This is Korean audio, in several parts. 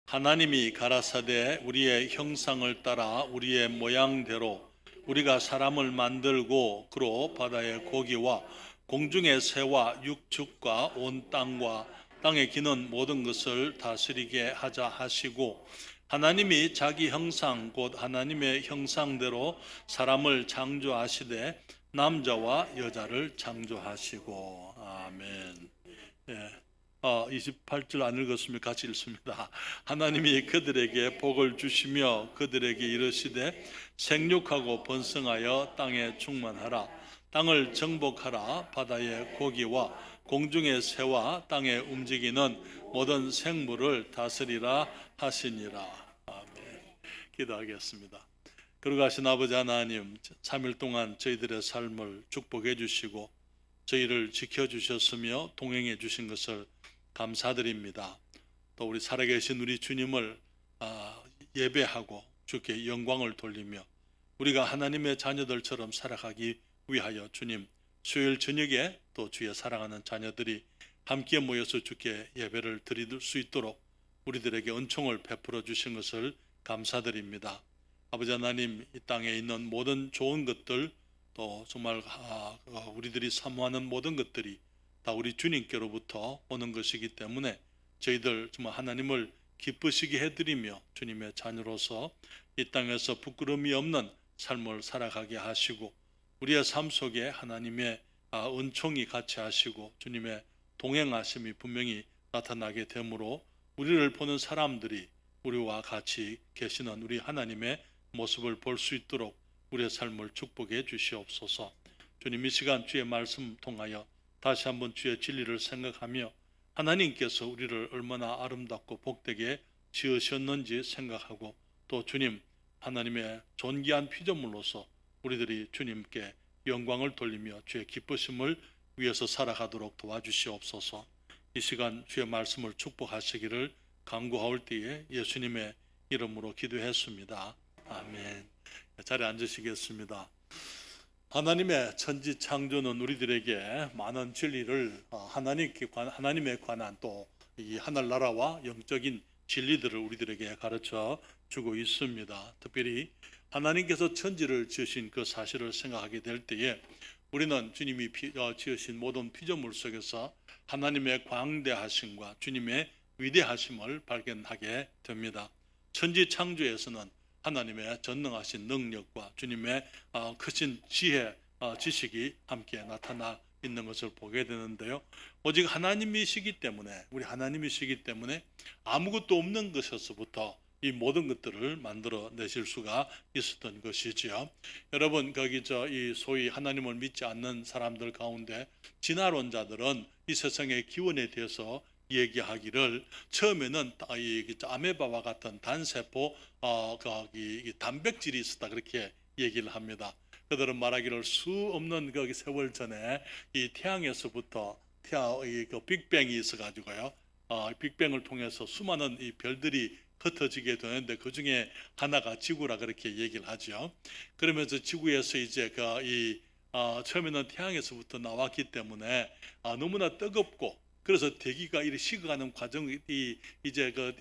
하나님이 가라사대 우리의 형상을 따라 우리의 모양대로 우리가 사람을 만들고 그로 바다의 고기와 공중의 새와 육축과 온 땅과 땅에 기는 모든 것을 다스리게 하자 하시고, 하나님이 자기 형상 곧 하나님의 형상대로 사람을 창조하시되 남자와 여자를 창조하시고. 아멘. 예. 28절 안 읽었으면 같이 읽습니다. 하나님이 그들에게 복을 주시며 그들에게 이르시되 생육하고 번성하여 땅에 충만하라. 땅을 정복하라. 바다의 고기와 공중의 새와 땅에 움직이는 모든 생물을 다스리라 하시니라. 아멘. 기도하겠습니다. 거룩하신 아버지 하나님, 3일 동안 저희들의 삶을 축복해 주시고 저희를 지켜주셨으며 동행해 주신 것을 감사드립니다. 또 우리 살아계신 우리 주님을 예배하고 주께 영광을 돌리며 우리가 하나님의 자녀들처럼 살아가기 위하여 주님, 수요일 저녁에 또 주의 사랑하는 자녀들이 함께 모여서 주께 예배를 드릴 수 있도록 우리들에게 은총을 베풀어 주신 것을 감사드립니다. 아버지 하나님, 이 땅에 있는 모든 좋은 것들, 또 정말 우리들이 사모하는 모든 것들이 다 우리 주님께로부터 오는 것이기 때문에 저희들 정말 하나님을 기쁘시게 해드리며 주님의 자녀로서 이 땅에서 부끄러움이 없는 삶을 살아가게 하시고 우리의 삶 속에 하나님의 은총이 같이 하시고 주님의 동행하심이 분명히 나타나게 되므로 우리를 보는 사람들이 우리와 같이 계시는 우리 하나님의 모습을 볼 수 있도록 우리의 삶을 축복해 주시옵소서. 주님, 이 시간 주의 말씀 통하여 다시 한번 주의 진리를 생각하며 하나님께서 우리를 얼마나 아름답고 복되게 지으셨는지 생각하고 또 주님 하나님의 존귀한 피조물로서 우리들이 주님께 영광을 돌리며 주의 기쁘심을 위해서 살아가도록 도와주시옵소서. 이 시간 주의 말씀을 축복하시기를 간구하올 때에 예수님의 이름으로 기도했습니다. 아멘. 자리에 앉으시겠습니다. 하나님의 천지 창조는 우리들에게 많은 진리를 하나님에 관한 또 이 하늘나라와 영적인 진리들을 우리들에게 가르쳐 주고 있습니다. 특별히 하나님께서 천지를 지으신 그 사실을 생각하게 될 때에 우리는 주님이 지으신 모든 피조물 속에서 하나님의 광대하심과 주님의 위대하심을 발견하게 됩니다. 천지 창조에서는 하나님의 전능하신 능력과 주님의 크신 지혜, 지식이 함께 나타나 있는 것을 보게 되는데요. 오직 하나님이시기 때문에 우리 하나님이시기 때문에 아무것도 없는 것에서부터 이 모든 것들을 만들어 내실 수가 있었던 것이지요. 여러분, 거기 이 소위 하나님을 믿지 않는 사람들 가운데 진화론자들은 이 세상의 기원에 대해서 얘기하기를 처음에는 이 아메바와 같은 단세포 단백질이 있었다 그렇게 얘기를 합니다. 그들은 말하기를 수 없는 그 세월 전에 이 태양에서부터 그 빅뱅이 있어가지고요. 빅뱅을 통해서 수많은 이 별들이 흩어지게 되는데 그 중에 하나가 지구라 그렇게 얘기를 하죠. 그러면서 지구에서 이제 처음에는 태양에서부터 나왔기 때문에 너무나 뜨겁고 그래서 대기가 이렇게 식어가는 과정이 이제 그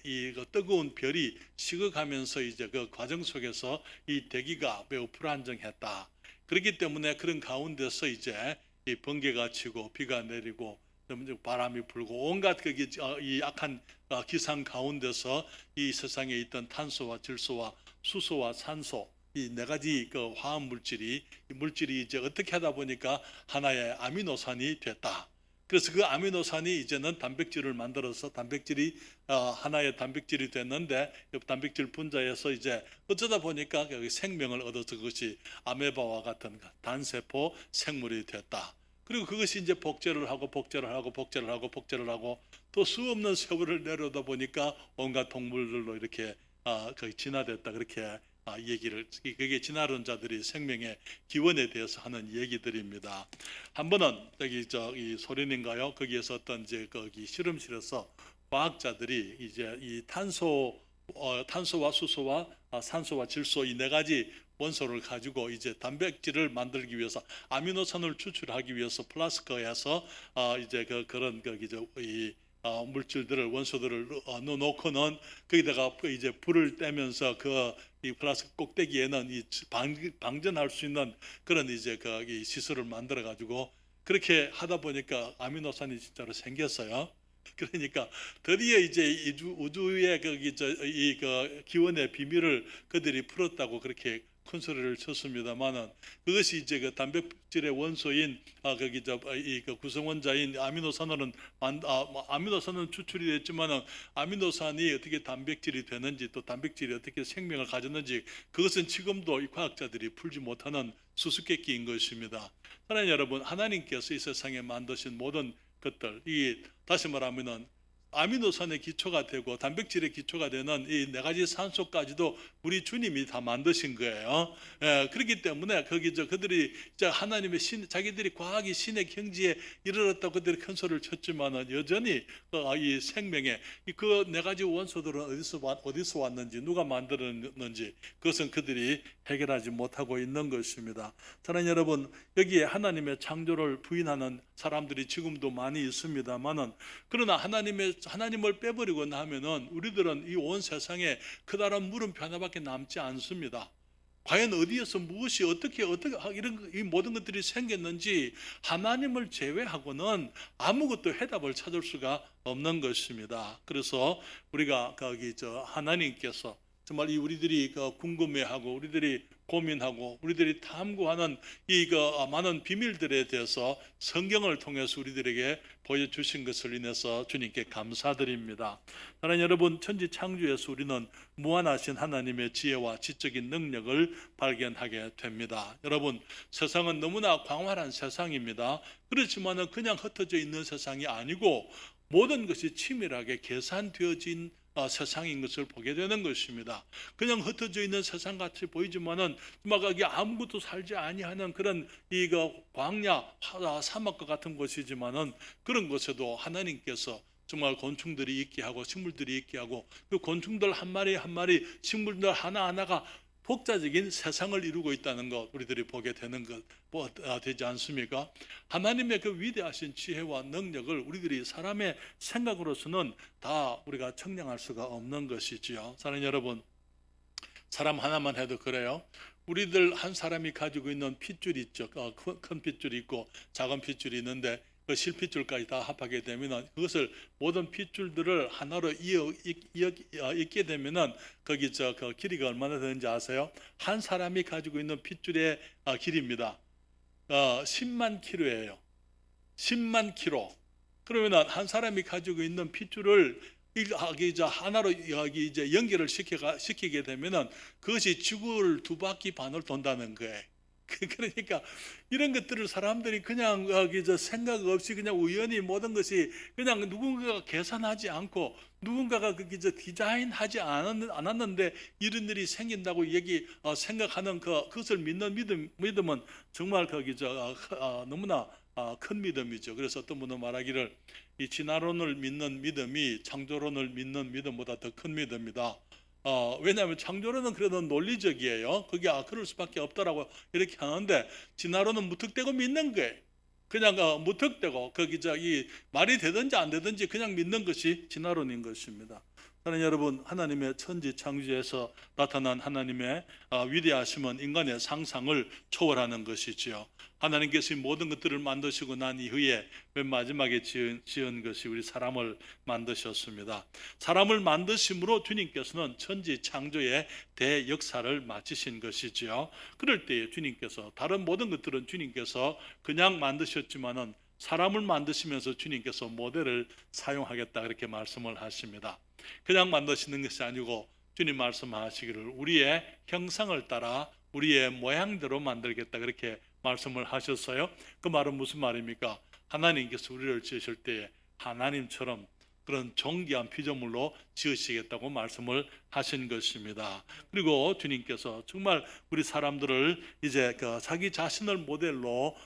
뜨거운 별이 식어가면서 이제 그 과정 속에서 이 대기가 매우 불안정했다. 그렇기 때문에 그런 가운데서 이제 이 번개가 치고 비가 내리고 바람이 불고 온갖 이 악한 기상 가운데서 이 세상에 있던 탄소와 질소와 수소와 산소 이 네 가지 그 화학 물질이 이제 어떻게 하다 보니까 하나의 아미노산이 됐다. 그래서 그 아미노산이 이제는 단백질을 만들어서 단백질이 하나의 단백질이 됐는데 단백질 분자에서 이제 어쩌다 보니까 생명을 얻어서 그것이 아메바와 같은 단세포 생물이 됐다. 그리고 그것이 이제 복제를 하고 또 수없는 세월을 내려다 보니까 온갖 동물들로 이렇게 거의 진화됐다 그렇게 그게 진화론자들이 생명의 기원에 대해서 하는 얘기들입니다. 한 번은 이 소련인가요? 거기에서 어떤 이제 거기 실험실에서 과학자들이 이제 이 탄소와 수소와 산소와 질소 이 네 가지 원소를 가지고 이제 단백질을 만들기 위해서 아미노산을 추출하기 위해서 플라스크에서 이제 그런 이 물질들을 원소들을 넣어놓고는 거기다가 이제 불을 떼면서 이 플라스틱 꼭대기에는 방전할 수 있는 그런 이제 이 시설을 만들어 가지고 그렇게 하다 보니까 아미노산이 진짜로 생겼어요. 그러니까 드디어 이제 우주의 기원의 비밀을 그들이 풀었다고 그렇게 큰 소리를 쳤습니다만은, 그것이 이제 그 단백질의 원소인 구성원자인 아미노산은 아미노산은 추출이 됐지만은 아미노산이 어떻게 단백질이 되는지, 또 단백질이 어떻게 생명을 가졌는지, 그것은 지금도 이 과학자들이 풀지 못하는 수수께끼인 것입니다. 사랑하는 여러분, 하나님께서 이 세상에 만드신 모든 것들, 다시 말하면은 아미노산의 기초가 되고 단백질의 기초가 되는 이 네 가지 산소까지도 우리 주님이 다 만드신 거예요. 그렇기 때문에 그들이 이제 하나님의 자기들이 과학이 신의 경지에 이르렀다고 그들이 큰 소리를 쳤지만은, 여전히 이 생명의 그 네 가지 원소들은 어디서 왔는지, 누가 만들었는지, 그것은 그들이 해결하지 못하고 있는 것입니다. 사랑하는 여러분, 여기에 하나님의 창조를 부인하는 사람들이 지금도 많이 있습니다만은, 그러나 하나님을 빼버리고 나면은 우리들은 이 온 세상에 커다란 물음표 하나밖에 남지 않습니다. 과연 어디에서 무엇이 어떻게 이 모든 것들이 생겼는지 하나님을 제외하고는 아무것도 해답을 찾을 수가 없는 것입니다. 그래서 우리가 하나님께서 정말 우리들이 궁금해하고 우리들이 고민하고 우리들이 탐구하는 많은 비밀들에 대해서 성경을 통해서 우리들에게 보여주신 것을 인해서 주님께 감사드립니다. 사랑하는 여러분, 천지 창조에서 우리는 무한하신 하나님의 지혜와 지적인 능력을 발견하게 됩니다. 여러분, 세상은 너무나 광활한 세상입니다. 그렇지만은 그냥 흩어져 있는 세상이 아니고 모든 것이 치밀하게 계산되어진 세상인 것을 보게 되는 것입니다. 그냥 흩어져 있는 세상 같이 보이지만은 여기 아무것도 살지 아니하는 그런 광야, 사막과 같은 곳이지만은, 그런 곳에도 하나님께서 정말 곤충들이 있게 하고 식물들이 있게 하고, 그 곤충들 한 마리 한 마리, 식물들 하나하나가 독자적인 세상을 이루고 있다는 것 우리들이 보게 되는 것 되지 않습니까? 하나님의 그 위대하신 지혜와 능력을 우리들이 사람의 생각으로서는 다 우리가 측량할 수가 없는 것이지요. 사랑하는 여러분, 사람 하나만 해도 그래요. 우리들 한 사람이 가지고 있는 핏줄이 있죠. 큰 핏줄이 있고 작은 핏줄이 있는데, 그 실핏줄까지 다 합하게 되면은, 그것을 모든 핏줄들을 하나로 잇게 되면은 거기 그 길이가 얼마나 되는지 아세요? 한 사람이 가지고 있는 핏줄의 길이입니다. 10만 킬로예요. 10만 킬로. 그러면은 한 사람이 가지고 있는 핏줄을 하나로 이제 연결을 시키게 되면은 그것이 지구를 2바퀴 반을 돈다는 거예요. 그러니까 이런 것들을 사람들이 그냥 생각 없이 그냥 우연히 모든 것이 그냥 누군가가 계산하지 않고 누군가가 디자인하지 않았는데 이런 일이 생긴다고 생각하는 그것을 믿는 믿음은 정말 너무나 큰 믿음이죠. 그래서 어떤 분은 말하기를, 이 진화론을 믿는 믿음이 창조론을 믿는 믿음보다 더 큰 믿음이다. 왜냐하면 창조론은 그래도 논리적이에요. 그게 그럴 수밖에 없다라고 이렇게 하는데, 진화론은 무턱대고 믿는 거예요. 그냥 무턱대고 이 말이 되든지 안 되든지 그냥 믿는 것이 진화론인 것입니다. 사랑하는 여러분, 하나님의 천지 창조에서 나타난 하나님의 위대하심은 인간의 상상을 초월하는 것이지요. 하나님께서 모든 것들을 만드시고 난 이후에 맨 마지막에 지은 것이 우리 사람을 만드셨습니다. 사람을 만드심으로 주님께서는 천지 창조의 대역사를 마치신 것이지요. 그럴 때에 주님께서, 다른 모든 것들은 주님께서 그냥 만드셨지만은 사람을 만드시면서 주님께서 모델을 사용하겠다 그렇게 말씀을 하십니다. 그냥 만드시는 것이 아니고 주님 말씀하시기를 우리의 형상을 따라 우리의 모양대로 만들겠다 그렇게 말씀을 하셨어요. 그 말은 무슨 말입니까? 하나님께서 우리를 지으실 때에 하나님처럼 그런 존귀한 피조물로 지으시겠다고 말씀을 하신 것입니다. 그리고 주님께서 정말 우리 사람들을 이제 자기 자신을 모델로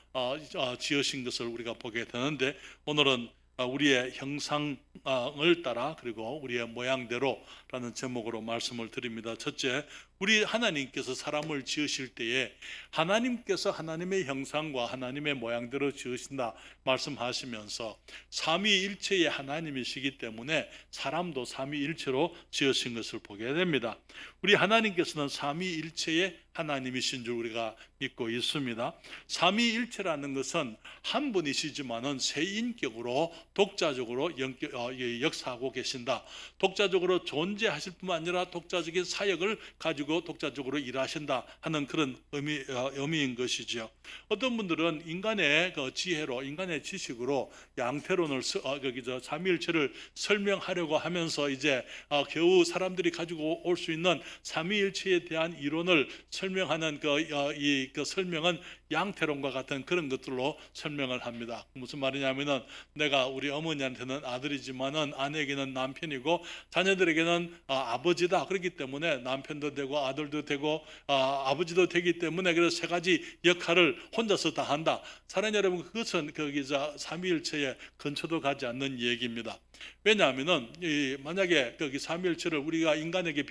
지으신 것을 우리가 보게 되는데, 오늘은 우리의 형상을 따라 그리고 우리의 모양대로라는 제목으로 말씀을 드립니다. 첫째, 우리 하나님께서 사람을 지으실 때에 하나님께서 하나님의 형상과 하나님의 모양대로 지으신다 말씀하시면서 삼위일체의 하나님이시기 때문에 사람도 삼위일체로 지으신 것을 보게 됩니다. 우리 하나님께서는 삼위일체의 하나님이신 줄 우리가 믿고 있습니다. 삼위일체라는 것은 한 분이시지만은 세 인격으로 독자적으로 역사하고 계신다. 독자적으로 존재하실 뿐만 아니라 독자적인 사역을 가지고 독자적으로 일하신다 하는 그런 의미인 것이죠. 어떤 분들은 인간의 그 지혜로, 인간의 지식으로 양태론을 삼위일체를 설명하려고 하면서 이제 겨우 사람들이 가지고 올 수 있는 삼위일체에 대한 이론을 설명하는 그 설명은 양태론과 같은 그런 것들로 설명을 합니다. 무슨 말이냐면은 내가 우리 어머니한테는 아들이지만은 아내에게는 남편이고 자녀들에게는 아버지다. 그렇기 때문에 남편도 되고 아들도 되고 아버지도 되기 때문에 그래서 세 가지 역할을 혼자서 다 한다. 사랑하는 여러분, 그것은 삼위일체에 근처도 가지 않는 얘기입니다. 왜냐하면은 만약에 삼위일체를 우리가 인간에게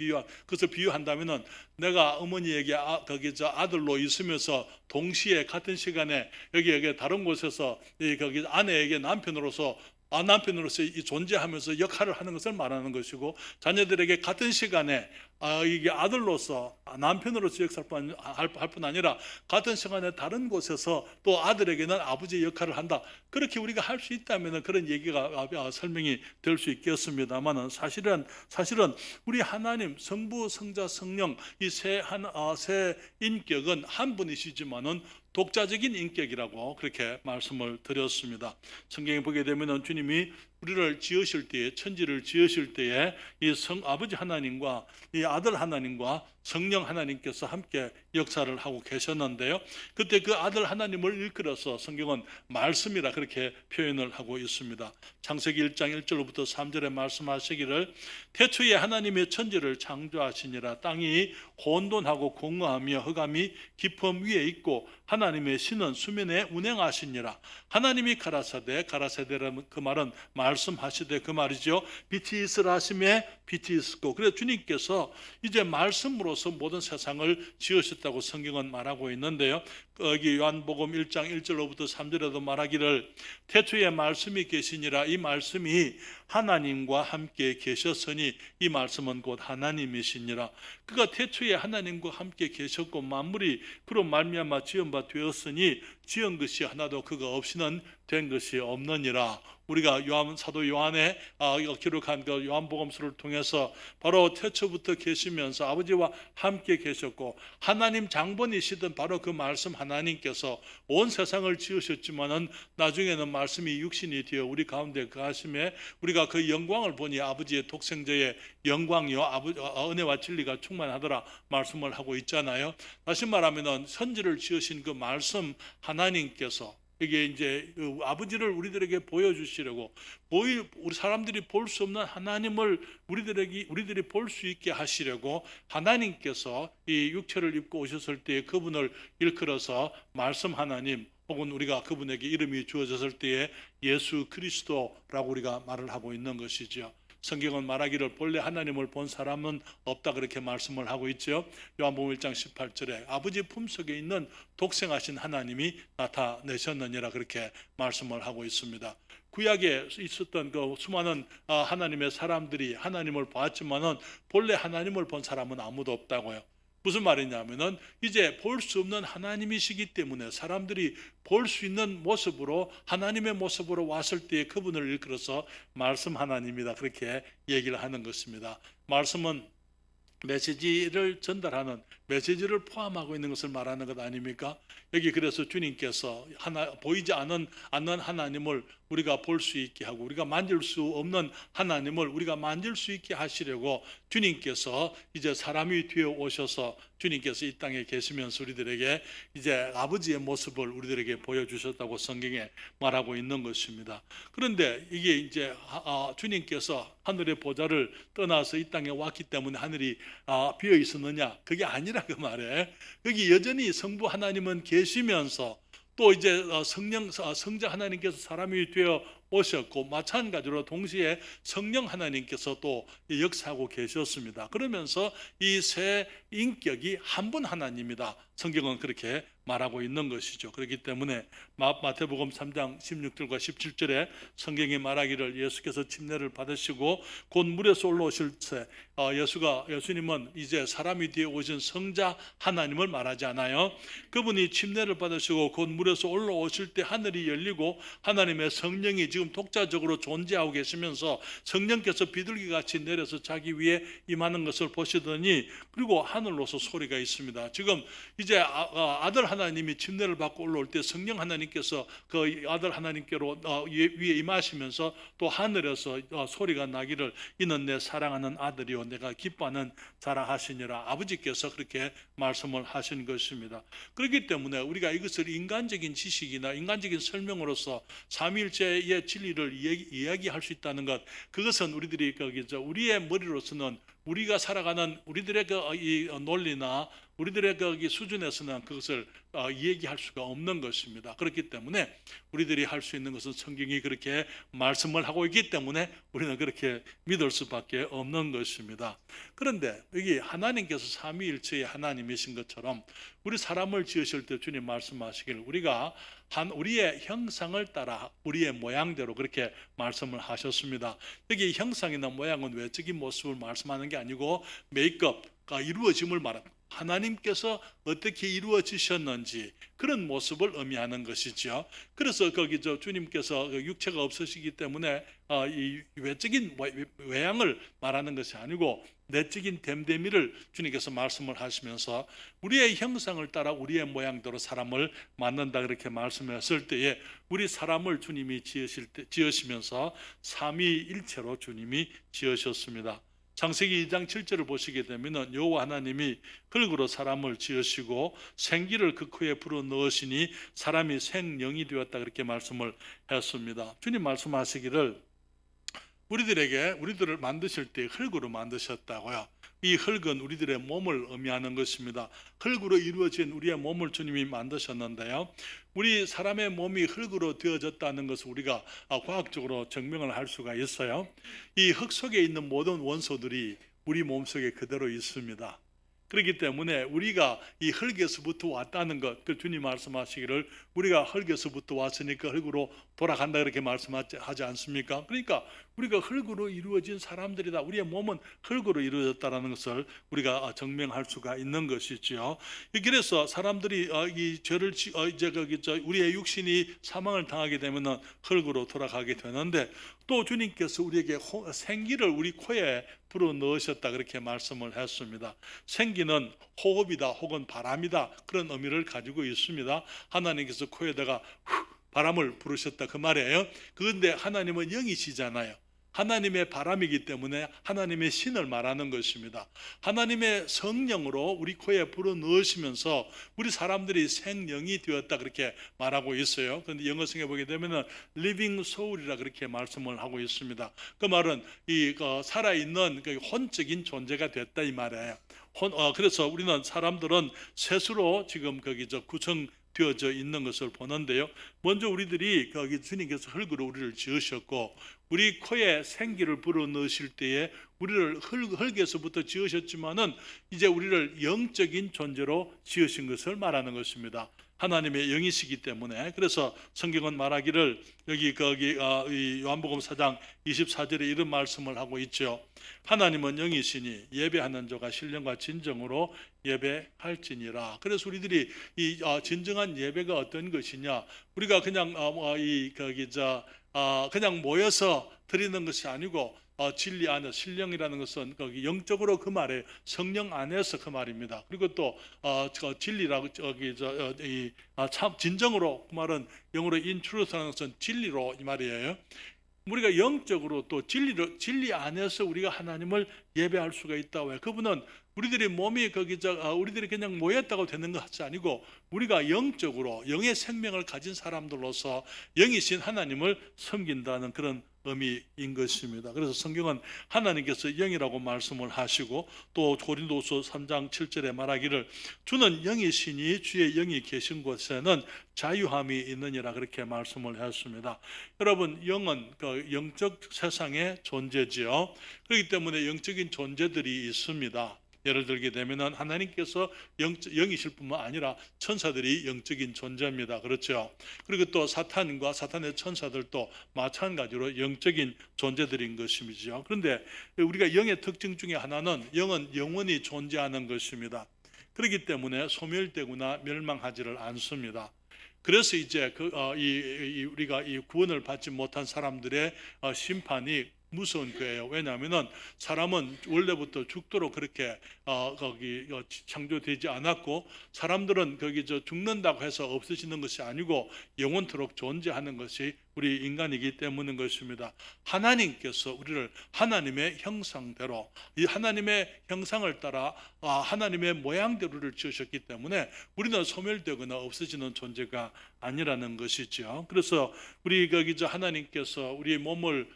그것을 비유한다면은 내가 어머니에게 아들로 있으면서 동시에 같은 시간에 여기 다른 곳에서 거기 아내에게 남편으로서 존재하면서 역할을 하는 것을 말하는 것이고, 자녀들에게 같은 시간에 이게 아들로서 남편으로서 역사를 할 뿐 아니라 같은 시간에 다른 곳에서 또 아들에게는 아버지의 역할을 한다. 그렇게 우리가 할 수 있다면 그런 얘기가 설명이 될 수 있겠습니다만 사실은 우리 하나님 성부, 성자, 성령 이 세 인격은 한 분이시지만은 독자적인 인격이라고 그렇게 말씀을 드렸습니다. 성경에 보게 되면 주님이 우리를 지으실 때에, 천지를 지으실 때에 이 아버지 하나님과 이 아들 하나님과 성령 하나님께서 함께 역사를 하고 계셨는데요. 그때 그 아들 하나님을 일컬어서 성경은 말씀이라 그렇게 표현을 하고 있습니다. 창세기 1장 1절부터 3절에 말씀하시기를 태초에 하나님의 천지를 창조하시니라. 땅이 혼돈하고 공허하며 흑암이 깊음 위에 있고 하나님의 신은 수면에 운행하시니라. 하나님이 가라사대라는 그 말은 말씀하시되 그 말이죠. 빛이 있으라 하심에 빛이 있었고, 그래서 주님께서 이제 말씀으로서 모든 세상을 지으셨다고 성경은 말하고 있는데요. 여기 요한복음 1장 1절로부터 3절에도 말하기를 태초에 말씀이 계시니라. 이 말씀이 하나님과 함께 계셨으니 이 말씀은 곧 하나님이시니라. 그가 태초에 하나님과 함께 계셨고 만물이 그로 말미암아 지은 바 되었으니 지은 것이 하나도 그가 없이는 된 것이 없느니라. 우리가 사도 요한의 기록한 그 요한복음서를 통해서 바로 태초부터 계시면서 아버지와 함께 계셨고 하나님 장본이시던 바로 그 말씀 하나님께서 온 세상을 지으셨지만은 나중에는 말씀이 육신이 되어 우리 가운데 거하심에 우리가 그 영광을 보니 아버지의 독생자의 영광이요 은혜와 진리가 충만하더라 말씀을 하고 있잖아요. 다시 말하면은 천지를 지으신 그 말씀 하나님께서 이게 이제 아버지를 우리들에게 보여주시려고 우리 사람들이 볼 수 없는 하나님을 우리들이 볼 수 있게 하시려고 하나님께서 이 육체를 입고 오셨을 때 그분을 일컬어서 말씀 하나님 혹은 우리가 그분에게 이름이 주어졌을 때에 예수 그리스도라고 우리가 말을 하고 있는 것이죠. 성경은 말하기를 본래 하나님을 본 사람은 없다 그렇게 말씀을 하고 있죠. 요한복음 1장 18절에 아버지 품속에 있는 독생하신 하나님이 나타내셨느니라 그렇게 말씀을 하고 있습니다. 구약에 있었던 그 수많은 하나님의 사람들이 하나님을 봤지만은 본래 하나님을 본 사람은 아무도 없다고요. 무슨 말이냐면은 이제 볼 수 없는 하나님이시기 때문에 사람들이 볼 수 있는 모습으로 하나님의 모습으로 왔을 때에 그분을 일컬어서 말씀 하나님이다 그렇게 얘기를 하는 것입니다. 말씀은 메시지를 전달하는 메시지를 포함하고 있는 것을 말하는 것 아닙니까? 여기 그래서 주님께서 보이지 않는 하나님을 우리가 볼 수 있게 하고 우리가 만질 수 없는 하나님을 우리가 만질 수 있게 하시려고 주님께서 이제 사람이 되어 오셔서 주님께서 이 땅에 계시면서 우리들에게 이제 아버지의 모습을 우리들에게 보여주셨다고 성경에 말하고 있는 것입니다. 그런데 이게 이제 주님께서 하늘의 보좌를 떠나서 이 땅에 왔기 때문에 하늘이 비어 있었느냐? 그게 아니라 그 말에 여기 여전히 성부 하나님은 계시면서 또 이제 성자 하나님께서 사람이 되어 오셨고 마찬가지로 동시에 성령 하나님께서 또 역사하고 계셨습니다. 그러면서 이 세 인격이 한 분 하나님이다. 성경은 그렇게 말하고 있는 것이죠. 그렇기 때문에 마태복음 3장 16절과 17절에 성경이 말하기를 예수께서 침례를 받으시고 곧 물에서 올라오실 때 예수님은 이제 사람이 뒤에 오신 성자 하나님을 말하지 않아요. 그분이 침례를 받으시고 곧 물에서 올라오실 때 하늘이 열리고 하나님의 성령이 지금 독자적으로 존재하고 계시면서 성령께서 비둘기같이 내려서 자기 위에 임하는 것을 보시더니 그리고 하늘로서 소리가 있습니다. 지금 이제 아들 하나님이 침례를 받고 올라올 때 성령 하나님께서 그 아들 하나님께로 위에 임하시면서 또 하늘에서 소리가 나기를 이는 내 사랑하는 아들이요 내가 기뻐하는 자라 하시니라. 아버지께서 그렇게 말씀을 하신 것입니다. 그렇기 때문에 우리가 이것을 인간적인 지식이나 인간적인 설명으로서 삼위일체의 진리를 이야기할 수 있다는 것, 그것은 우리들이 우리의 머리로서는 우리가 살아가는 우리들의 이 논리나 우리들의 수준에서는 그것을 얘기할 수가 없는 것입니다. 그렇기 때문에 우리들이 할 수 있는 것은 성경이 그렇게 말씀을 하고 있기 때문에 우리는 그렇게 믿을 수밖에 없는 것입니다. 그런데 여기 하나님께서 삼위일체의 하나님이신 것처럼 우리 사람을 지으실 때 주님 말씀하시길 우리가 우리의 형상을 따라 우리의 모양대로 그렇게 말씀을 하셨습니다. 여기 형상이나 모양은 외적인 모습을 말씀하는 게 아니고 메이크업가 이루어짐을 말합니다. 하나님께서 어떻게 이루어지셨는지 그런 모습을 의미하는 것이죠. 그래서 거기 주님께서 육체가 없으시기 때문에 이 외적인 외양을 말하는 것이 아니고 내적인 됨됨이를 주님께서 말씀을 하시면서 우리의 형상을 따라 우리의 모양대로 사람을 만든다 그렇게 말씀했을 때에 우리 사람을 주님이 지으시면서 삼위일체로 주님이 지으셨습니다. 창세기 2장 7절을 보시게 되면 여호와 하나님이 흙으로 사람을 지으시고 생기를 그 코에 불어 넣으시니 사람이 생령이 되었다 그렇게 말씀을 했습니다. 주님 말씀하시기를 우리들을 만드실 때 흙으로 만드셨다고요. 이 흙은 우리들의 몸을 의미하는 것입니다. 흙으로 이루어진 우리의 몸을 주님이 만드셨는데요. 우리 사람의 몸이 흙으로 되어졌다는 것을 우리가 과학적으로 증명을 할 수가 있어요. 이 흙 속에 있는 모든 원소들이 우리 몸속에 그대로 있습니다. 그렇기 때문에 우리가 이 흙에서부터 왔다는 것, 그 주님 말씀하시기를 우리가 흙에서부터 왔으니까 흙으로 돌아간다 그렇게 말씀하지 않습니까? 그러니까 우리가 흙으로 이루어진 사람들이다. 우리의 몸은 흙으로 이루어졌다는 것을 우리가 증명할 수가 있는 것이지요. 그래서 사람들이 이 죄를 우리의 육신이 사망을 당하게 되면은 흙으로 돌아가게 되는데 또 주님께서 우리에게 생기를 우리 코에 불어 넣으셨다 그렇게 말씀을 했습니다. 생기는 호흡이다 혹은 바람이다 그런 의미를 가지고 있습니다. 하나님께서 코에다가 바람을 부르셨다 그 말이에요. 그런데 하나님은 영이시잖아요. 하나님의 바람이기 때문에 하나님의 신을 말하는 것입니다. 하나님의 성령으로 우리 코에 불어 넣으시면서 우리 사람들이 생령이 되었다 그렇게 말하고 있어요. 그런데 영어성에 보게 되면 living soul이라 그렇게 말씀을 하고 있습니다. 그 말은 이 살아있는 혼적인 존재가 됐다 이 말이에요. 그래서 우리는 사람들은 셋으로 지금 구성되어져 있는 것을 보는데요. 먼저 우리들이 주님께서 흙으로 우리를 지으셨고 우리 코에 생기를 불어 넣으실 때에 우리를 흙에서부터 지으셨지만은 이제 우리를 영적인 존재로 지으신 것을 말하는 것입니다. 하나님의 영이시기 때문에. 그래서 성경은 말하기를 이 요한복음 4장 24절에 이런 말씀을 하고 있죠. 하나님은 영이시니 예배하는 자가 신령과 진정으로 예배할지니라. 그래서 우리들이 이 진정한 예배가 어떤 것이냐? 우리가 그냥 그냥 모여서 드리는 것이 아니고 진리 안에 신령이라는 것은 거기 영적으로 그 말에 성령 안에서 그 말입니다. 그리고 또 진리라고 참 진정으로 그 말은 영어로 in truth라는 것은 진리로 이 말이에요. 우리가 영적으로 또 진리 안에서 우리가 하나님을 예배할 수가 있다고요. 그분은 우리들이 몸이 우리들이 그냥 모였다고 되는 것이 아니고 우리가 영적으로 영의 생명을 가진 사람들로서 영이신 하나님을 섬긴다는 그런 의미인 것입니다. 그래서 성경은 하나님께서 영이라고 말씀을 하시고 또 고린도후서 3장 7절에 말하기를 주는 영이시니 주의 영이 계신 곳에는 자유함이 있느니라 그렇게 말씀을 했습니다. 여러분, 영은 그 영적 세상의 존재지요. 그렇기 때문에 영적인 존재들이 있습니다. 예를 들게 되면 하나님께서 영이실 뿐만 아니라 천사들이 영적인 존재입니다. 그렇죠? 그리고 또 사탄과 사탄의 천사들도 마찬가지로 영적인 존재들인 것이죠. 그런데 우리가 영의 특징 중에 하나는 영은 영원히 존재하는 것입니다. 그렇기 때문에 소멸되거나 멸망하지를 않습니다. 그래서 이제 우리가 이 구원을 받지 못한 사람들의 심판이 무서운 거예요. 왜냐하면 사람은 원래부터 죽도록 그렇게 창조되지 않았고, 사람들은 죽는다고 해서 없어지는 것이 아니고 영원토록 존재하는 것이 우리 인간이기 때문인 것입니다. 하나님께서 우리를 하나님의 형상대로, 이 하나님의 형상을 따라 하나님의 모양대로를 지으셨기 때문에 우리는 소멸되거나 없어지는 존재가 아니라는 것이죠. 그래서 우리 하나님께서 우리의 몸을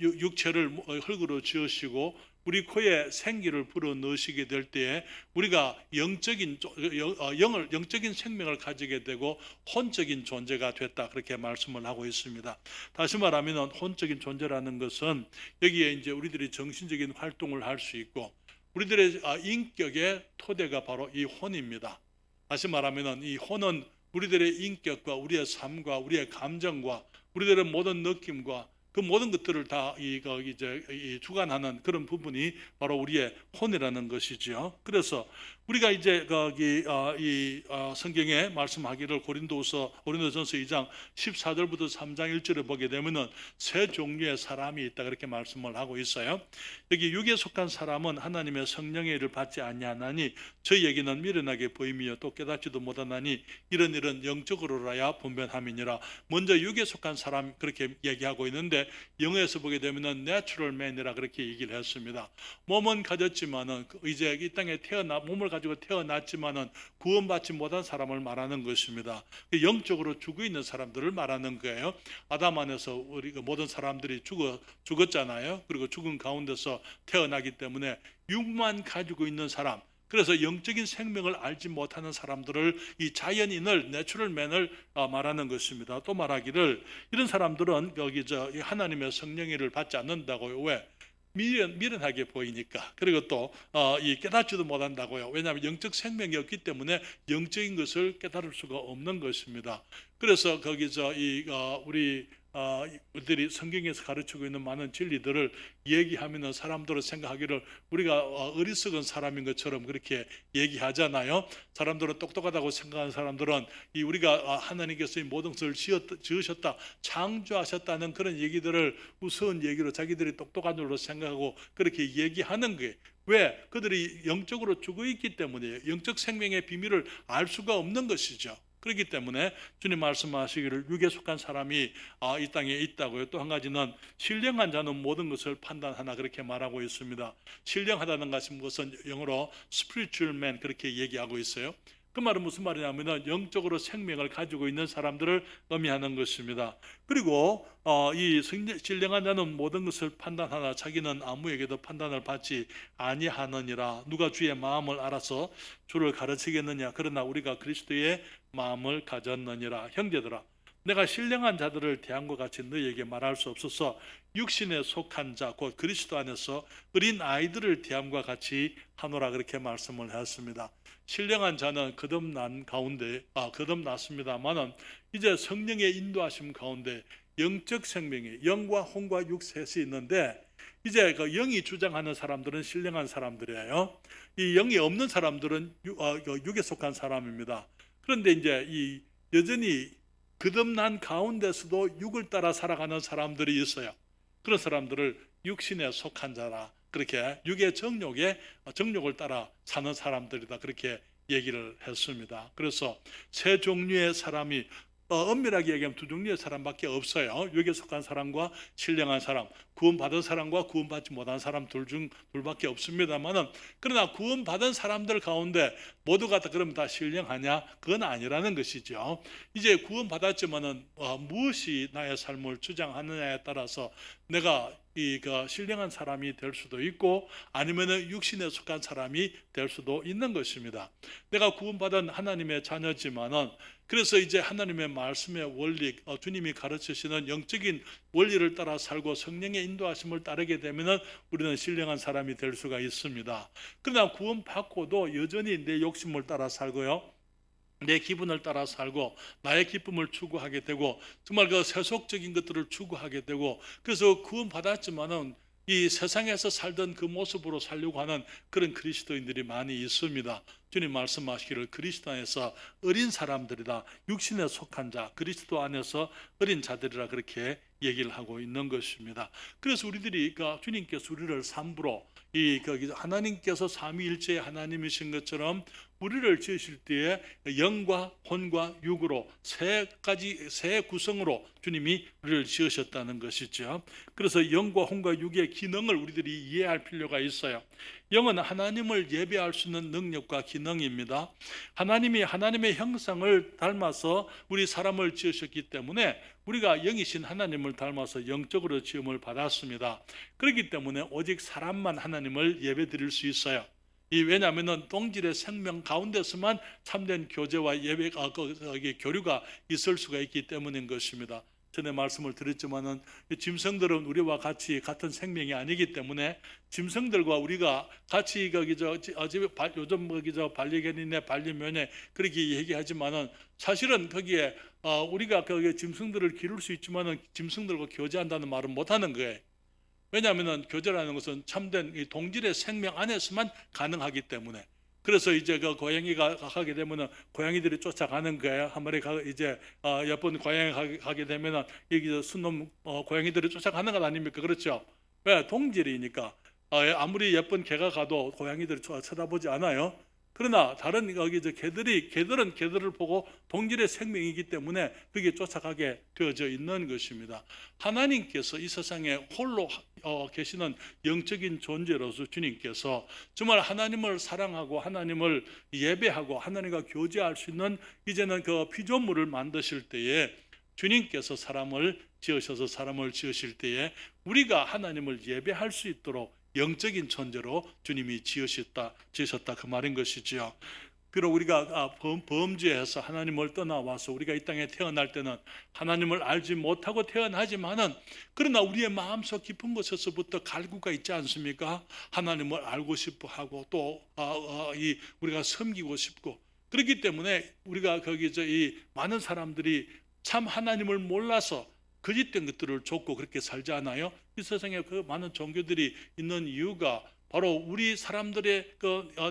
육체를 흙으로 지으시고 우리 코에 생기를 불어 넣으시게 될 때에 우리가 영적인 생명을 가지게 되고 혼적인 존재가 됐다, 그렇게 말씀을 하고 있습니다. 다시 말하면 혼적인 존재라는 것은 여기에 이제 우리들이 정신적인 활동을 할 수 있고 우리들의 인격의 토대가 바로 이 혼입니다. 다시 말하면 이 혼은 우리들의 인격과 우리의 삶과 우리의 감정과 우리들의 모든 느낌과 그 모든 것들을 다 주관하는 그런 부분이 바로 우리의 혼이라는 것이죠. 그래서 우리가 이제 성경에 말씀하기를 고린도전서 2장 14절부터 3장 1절에 보게 되면은 세 종류의 사람이 있다, 그렇게 말씀을 하고 있어요. 여기 육에 속한 사람은 하나님의 성령의 일을 받지 아니하나니 저희에게는 미련하게 보임이요 또 깨닫지도 못하나니 이런 일은 영적으로라야 분별함이니라. 먼저 육에 속한 사람 그렇게 얘기하고 있는데 영어에서 보게 되면은 natural man이라 그렇게 얘기를 했습니다. 몸은 가졌지만은 이제 이 땅에 몸을 가지고 태어났지만은 구원받지 못한 사람을 말하는 것입니다. 영적으로 죽어 있는 사람들을 말하는 거예요. 아담 안에서 우리 모든 사람들이 죽었잖아요. 그리고 죽은 가운데서 태어나기 때문에 육만 가지고 있는 사람, 그래서 영적인 생명을 알지 못하는 사람들을, 이 자연인을, 내추럴맨을 말하는 것입니다. 또 말하기를 이런 사람들은 하나님의 성령의를 받지 않는다고요. 왜? 미련하게 보이니까. 그리고 또 깨닫지도 못한다고요. 왜냐하면 영적 생명이 없기 때문에 영적인 것을 깨달을 수가 없는 것입니다. 그래서 우리들이 성경에서 가르치고 있는 많은 진리들을 얘기하면 사람들은 생각하기를 우리가 어리석은 사람인 것처럼 그렇게 얘기하잖아요. 사람들은 똑똑하다고 생각하는 사람들은 우리가 하나님께서 이 모든 것을 지으셨다, 창조하셨다는 그런 얘기들을 우스운 얘기로 자기들이 똑똑한 줄로 생각하고 그렇게 얘기하는 거예요. 왜? 그들이 영적으로 죽어 있기 때문이에요. 영적 생명의 비밀을 알 수가 없는 것이죠. 그렇기 때문에 주님 말씀하시기를 육에 속한 사람이 이 땅에 있다고요. 또 한 가지는 신령한 자는 모든 것을 판단하나, 그렇게 말하고 있습니다. 신령하다는 것은 영어로 spiritual man 그렇게 얘기하고 있어요. 그 말은 무슨 말이냐면 영적으로 생명을 가지고 있는 사람들을 의미하는 것입니다. 그리고 이 신령한 자는 모든 것을 판단하나 자기는 아무에게도 판단을 받지 아니하느니라. 누가 주의 마음을 알아서 주를 가르치겠느냐. 그러나 우리가 그리스도의 마음을 가졌느니라. 형제들아, 내가 신령한 자들을 대함과 같이 너희에게 말할 수 없어서 육신에 속한 자 곧 그리스도 안에서 어린 아이들을 대함과 같이 하노라, 그렇게 말씀을 했습니다. 신령한 자는 거듭났습니다만은 이제 성령의 인도하심 가운데 영적 생명이 영과 혼과 육 셋이 있는데, 이제 그 영이 주장하는 사람들은 신령한 사람들이에요. 이 영이 없는 사람들은 육에 속한 사람입니다. 그런데 이제 여전히 거듭난 가운데서도 육을 따라 살아가는 사람들이 있어요. 그런 사람들을 육신에 속한 자라, 그렇게 육의 정욕을 따라 사는 사람들이다, 그렇게 얘기를 했습니다. 그래서 세 종류의 사람이 엄밀하게 얘기하면 두 종류의 사람밖에 없어요. 육에 속한 사람과 신령한 사람, 구원받은 사람과 구원받지 못한 사람 둘밖에 없습니다만은, 그러나 구원받은 사람들 가운데 모두가 다 그럼 다 신령하냐? 그건 아니라는 것이죠. 이제 구원받았지만은 무엇이 나의 삶을 주장하느냐에 따라서 내가 그 신령한 사람이 될 수도 있고 아니면은 육신에 속한 사람이 될 수도 있는 것입니다. 내가 구원받은 하나님의 자녀지만은, 그래서 이제 하나님의 말씀의 원리, 주님이 가르치시는 영적인 원리를 따라 살고 성령의 인도하심을 따르게 되면은 우리는 신령한 사람이 될 수가 있습니다. 그러나 구원받고도 여전히 내 욕심을 따라 살고요, 내 기분을 따라 살고 나의 기쁨을 추구하게 되고 정말 그 세속적인 것들을 추구하게 되고, 그래서 구원받았지만은 이 세상에서 살던 그 모습으로 살려고 하는 그런 그리스도인들이 많이 있습니다. 주님 말씀하시기를 그리스도 안에서 어린 사람들이다, 육신에 속한 자, 그리스도 안에서 어린 자들이라 그렇게 얘기를 하고 있는 것입니다. 그래서 우리들이 주님께서 우리를 삼부로 하나님께서 삼위일체의 하나님이신 것처럼 우리를 지으실 때에 영과 혼과 육으로 세 구성으로 주님이 우리를 지으셨다는 것이죠. 그래서 영과 혼과 육의 기능을 우리들이 이해할 필요가 있어요. 영은 하나님을 예배할 수 있는 능력과 기능입니다. 하나님이 하나님의 형상을 닮아서 우리 사람을 지으셨기 때문에 우리가 영이신 하나님을 닮아서 영적으로 지음을 받았습니다. 그렇기 때문에 오직 사람만 하나님을 예배드릴 수 있어요. 왜냐하면 동질의 생명 가운데서만 참된 교제와 교류가 있을 수가 있기 때문인 것입니다. 전에 말씀을 드렸지만은 짐승들은 우리와 같이 같은 생명이 아니기 때문에 짐승들과 우리가 같이 요즘 반려견이네 반려묘네 그렇게 얘기하지만은 사실은 거기에 우리가 거기에 짐승들을 기를 수 있지만은 짐승들과 교제한다는 말은 못하는 거예요. 왜냐하면 교제라는 것은 참된 이 동질의 생명 안에서만 가능하기 때문에. 그래서 이제 그 고양이가 가게 되면은 고양이들이 쫓아가는 거예요. 한 마리 이제 예쁜 고양이 가게 되면은 여기 순놈 고양이들이 쫓아가는 것 아닙니까? 그렇죠? 왜? 동질이니까. 아무리 예쁜 개가 가도 고양이들이 쳐다보지 않아요. 그러나 다른 개들은 개들을 보고 동질의 생명이기 때문에 그게 쫓아가게 되어져 있는 것입니다. 하나님께서 이 세상에 홀로 계시는 영적인 존재로서 주님께서 정말 하나님을 사랑하고 하나님을 예배하고 하나님과 교제할 수 있는 이제는 그 피조물을 만드실 때에 주님께서 사람을 지으셔서 사람을 지으실 때에 우리가 하나님을 예배할 수 있도록 영적인 존재로 주님이 지으셨다 그 말인 것이지요. 비록 우리가 범죄해서 하나님을 떠나와서 우리가 이 땅에 태어날 때는 하나님을 알지 못하고 태어나지만은, 그러나 우리의 마음속 깊은 곳에서부터 갈구가 있지 않습니까? 하나님을 알고 싶어하고 또 우리가 섬기고 싶고. 그렇기 때문에 우리가 이 많은 사람들이 참 하나님을 몰라서 거짓된 것들을 좇고 그렇게 살지 않아요? 이 세상에 그 많은 종교들이 있는 이유가 바로 우리 사람들의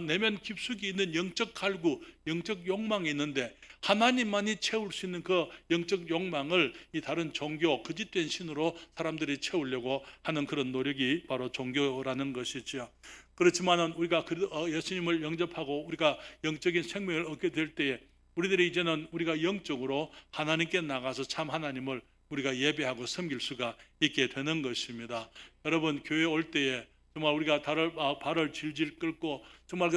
내면 깊숙이 있는 영적 갈구, 영적 욕망이 있는데 하나님만이 채울 수 있는 그 영적 욕망을 이 다른 종교, 거짓된 신으로 사람들이 채우려고 하는 그런 노력이 바로 종교라는 것이죠. 그렇지만은 우리가 예수님을 영접하고 우리가 영적인 생명을 얻게 될 때에 우리들이 이제는 우리가 영적으로 하나님께 나가서 참 하나님을 우리가 예배하고 섬길 수가 있게 되는 것입니다. 여러분, 교회 올 때에 정말 우리가 발을 질질 끌고 정말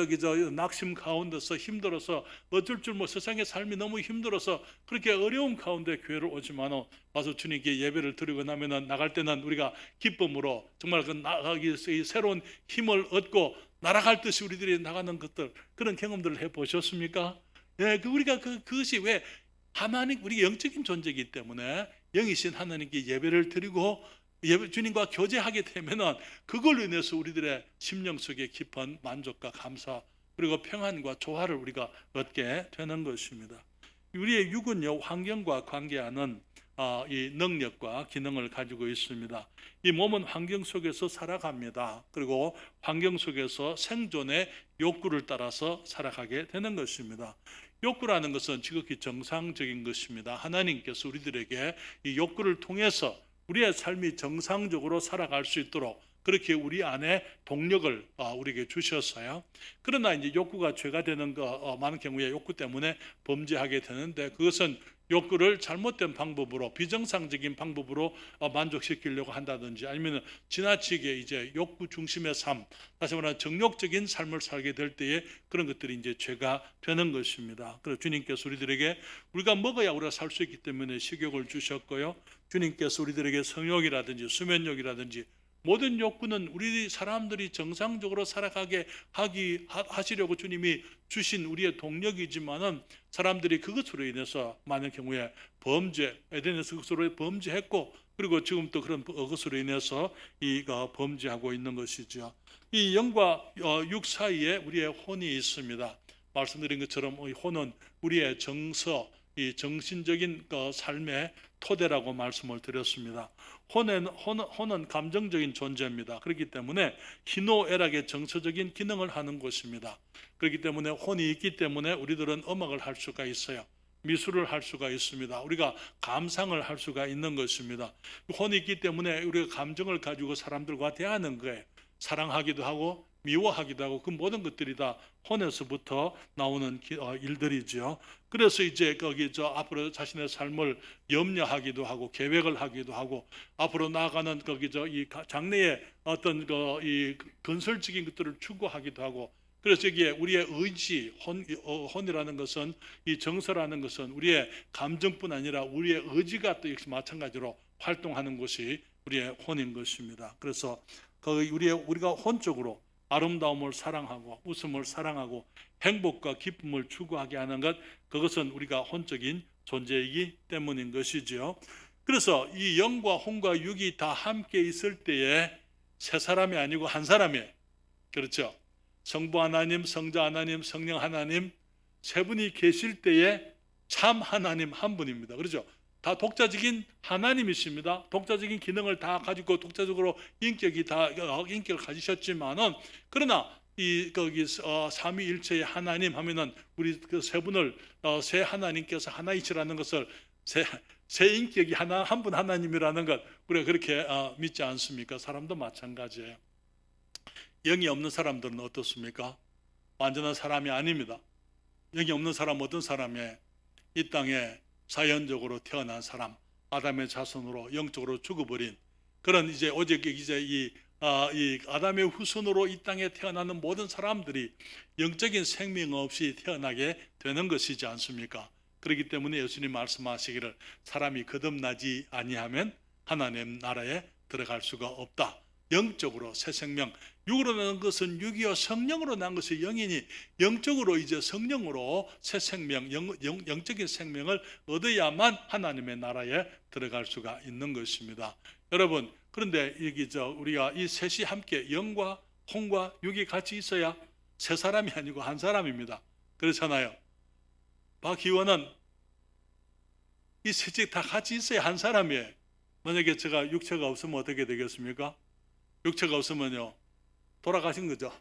낙심 가운데서 힘들어서 어쩔 줄 세상의 삶이 너무 힘들어서 그렇게 어려운 가운데 교회를 오지만 와서 주님께 예배를 드리고 나면은 나갈 때는 우리가 기쁨으로 정말 새로운 힘을 얻고 날아갈 듯이 우리들이 나가는 것들, 그런 경험들을 해보셨습니까? 예, 우리가 그것이 왜 하나님, 우리 영적인 존재이기 때문에 영이신 하나님께 예배를 드리고 주님과 교제하게 되면은 그걸로 인해서 우리들의 심령 속에 깊은 만족과 감사 그리고 평안과 조화를 우리가 얻게 되는 것입니다. 우리의 육은요, 환경과 관계하는 이 능력과 기능을 가지고 있습니다. 이 몸은 환경 속에서 살아갑니다. 그리고 환경 속에서 생존의 욕구를 따라서 살아가게 되는 것입니다. 욕구라는 것은 지극히 정상적인 것입니다. 하나님께서 우리들에게 이 욕구를 통해서 우리의 삶이 정상적으로 살아갈 수 있도록 그렇게 우리 안에 동력을 우리에게 주셨어요. 그러나 이제 욕구가 죄가 되는 많은 경우에 욕구 때문에 범죄하게 되는데, 그것은 욕구를 잘못된 방법으로 비정상적인 방법으로 만족시키려고 한다든지 아니면 지나치게 이제 욕구 중심의 삶, 다시 말하면 정욕적인 삶을 살게 될 때에 그런 것들이 이제 죄가 되는 것입니다. 그래서 주님께서 우리들에게 우리가 먹어야 우리가 살 수 있기 때문에 식욕을 주셨고요. 주님께서 우리들에게 성욕이라든지 수면욕이라든지 모든 욕구는 우리 사람들이 정상적으로 살아가게 하시려고 주님이 주신 우리의 동력이지만은 사람들이 그것으로 인해서 많은 경우에 범죄, 에덴에서 그것으로 범죄했고 그리고 지금 또 그런 것으로 인해서 범죄하고 있는 것이죠. 이 영과 육 사이에 우리의 혼이 있습니다. 말씀드린 것처럼 이 혼은 우리의 정서, 이 정신적인 삶의 토대라고 말씀을 드렸습니다. 혼은 감정적인 존재입니다. 그렇기 때문에 희노애락의 정서적인 기능을 하는 것입니다. 그렇기 때문에 혼이 있기 때문에 우리들은 음악을 할 수가 있어요. 미술을 할 수가 있습니다. 우리가 감상을 할 수가 있는 것입니다. 혼이 있기 때문에 우리가 감정을 가지고 사람들과 대하는 거예요. 사랑하기도 하고 미워하기도 하고 그 모든 것들이 다 혼에서부터 나오는 일들이죠. 그래서 이제 앞으로 자신의 삶을 염려하기도 하고 계획을 하기도 하고 앞으로 나아가는 이 장래의 어떤 이 건설적인 것들을 추구하기도 하고 그래서 여기에 우리의 의지, 혼이라는 것은 이 정서라는 것은 우리의 감정뿐 아니라 우리의 의지가 또 역시 마찬가지로 활동하는 것이 우리의 혼인 것입니다. 그래서 우리가 혼적으로 아름다움을 사랑하고 웃음을 사랑하고 행복과 기쁨을 추구하게 하는 것 그것은 우리가 혼적인 존재이기 때문인 것이지요. 그래서 이 영과 혼과 육이 다 함께 있을 때에 세 사람이 아니고 한 사람이에요. 그렇죠? 성부 하나님, 성자 하나님, 성령 하나님 세 분이 계실 때에 참 하나님 한 분입니다. 그렇죠? 다 독자적인 하나님이십니다. 독자적인 기능을 다 가지고 독자적으로 인격을 가지셨지만은 그러나 삼위일체의 하나님 하면은 우리 그 세 분을 세 하나님께서 하나이시라는 것을 세 인격이 한 분 하나님이라는 것 우리가 그렇게 믿지 않습니까? 사람도 마찬가지예요. 영이 없는 사람들은 어떻습니까? 완전한 사람이 아닙니다. 영이 없는 사람은 어떤 사람이에요? 이 땅에 자연적으로 태어난 사람, 아담의 자손으로 영적으로 죽어버린 그런 이제 오직 이제 이 아담의 후손으로 이 땅에 태어나는 모든 사람들이 영적인 생명 없이 태어나게 되는 것이지 않습니까? 그렇기 때문에 예수님 말씀하시기를 사람이 거듭나지 아니하면 하나님 나라에 들어갈 수가 없다. 영적으로 새 생명, 육으로 난 것은 육이요 성령으로 난 것이 영이니 영적으로 이제 성령으로 새 생명, 영적인 생명을 얻어야만 하나님의 나라에 들어갈 수가 있는 것입니다. 여러분 그런데 여기 우리가 이 셋이 함께 영과 혼과 육이 같이 있어야 세 사람이 아니고 한 사람입니다. 그렇잖아요. 박희원은 이 셋이 다 같이 있어야 한 사람이에요. 만약에 제가 육체가 없으면 어떻게 되겠습니까? 육체가 없으면요 돌아가신 거죠.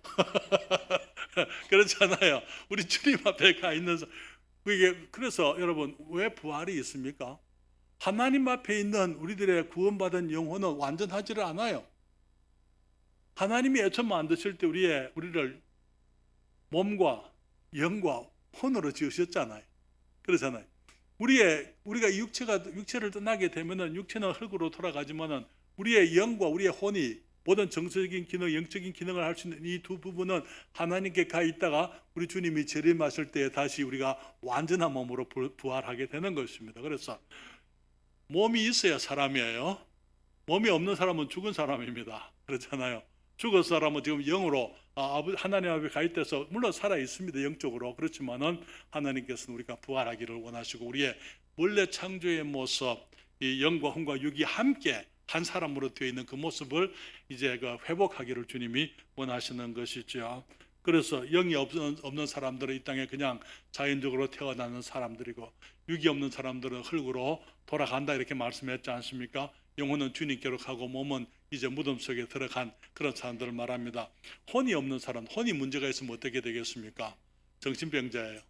그렇잖아요. 우리 주님 앞에 가 있는 그래서 여러분 왜 부활이 있습니까? 하나님 앞에 있는 우리들의 구원받은 영혼은 완전하지를 않아요. 하나님이 애초 만드실 때 우리를 몸과 영과 혼으로 지으셨잖아요. 그렇잖아요. 우리가 육체를 떠나게 되면은 육체는 흙으로 돌아가지만은 우리의 영과 우리의 혼이 모든 정서적인 기능, 영적인 기능을 할 수 있는 이 두 부분은 하나님께 가 있다가 우리 주님이 재림하실 때 다시 우리가 완전한 몸으로 부활하게 되는 것입니다. 그래서 몸이 있어야 사람이에요. 몸이 없는 사람은 죽은 사람입니다. 그렇잖아요. 죽은 사람은 지금 영으로 하나님 앞에 가 있대서 물론 살아 있습니다. 영적으로. 그렇지만은 하나님께서는 우리가 부활하기를 원하시고 우리의 원래 창조의 모습, 이 영과 혼과 육이 함께 한 사람으로 되어 있는 그 모습을 이제 회복하기를 주님이 원하시는 것이죠. 그래서 영이 없는 사람들은 이 땅에 그냥 자연적으로 태어나는 사람들이고 육이 없는 사람들은 흙으로 돌아간다 이렇게 말씀했지 않습니까? 영혼은 주님께로 가고 몸은 이제 무덤 속에 들어간 그런 사람들을 말합니다. 혼이 없는 사람, 혼이 문제가 있으면 어떻게 되겠습니까? 정신병자예요.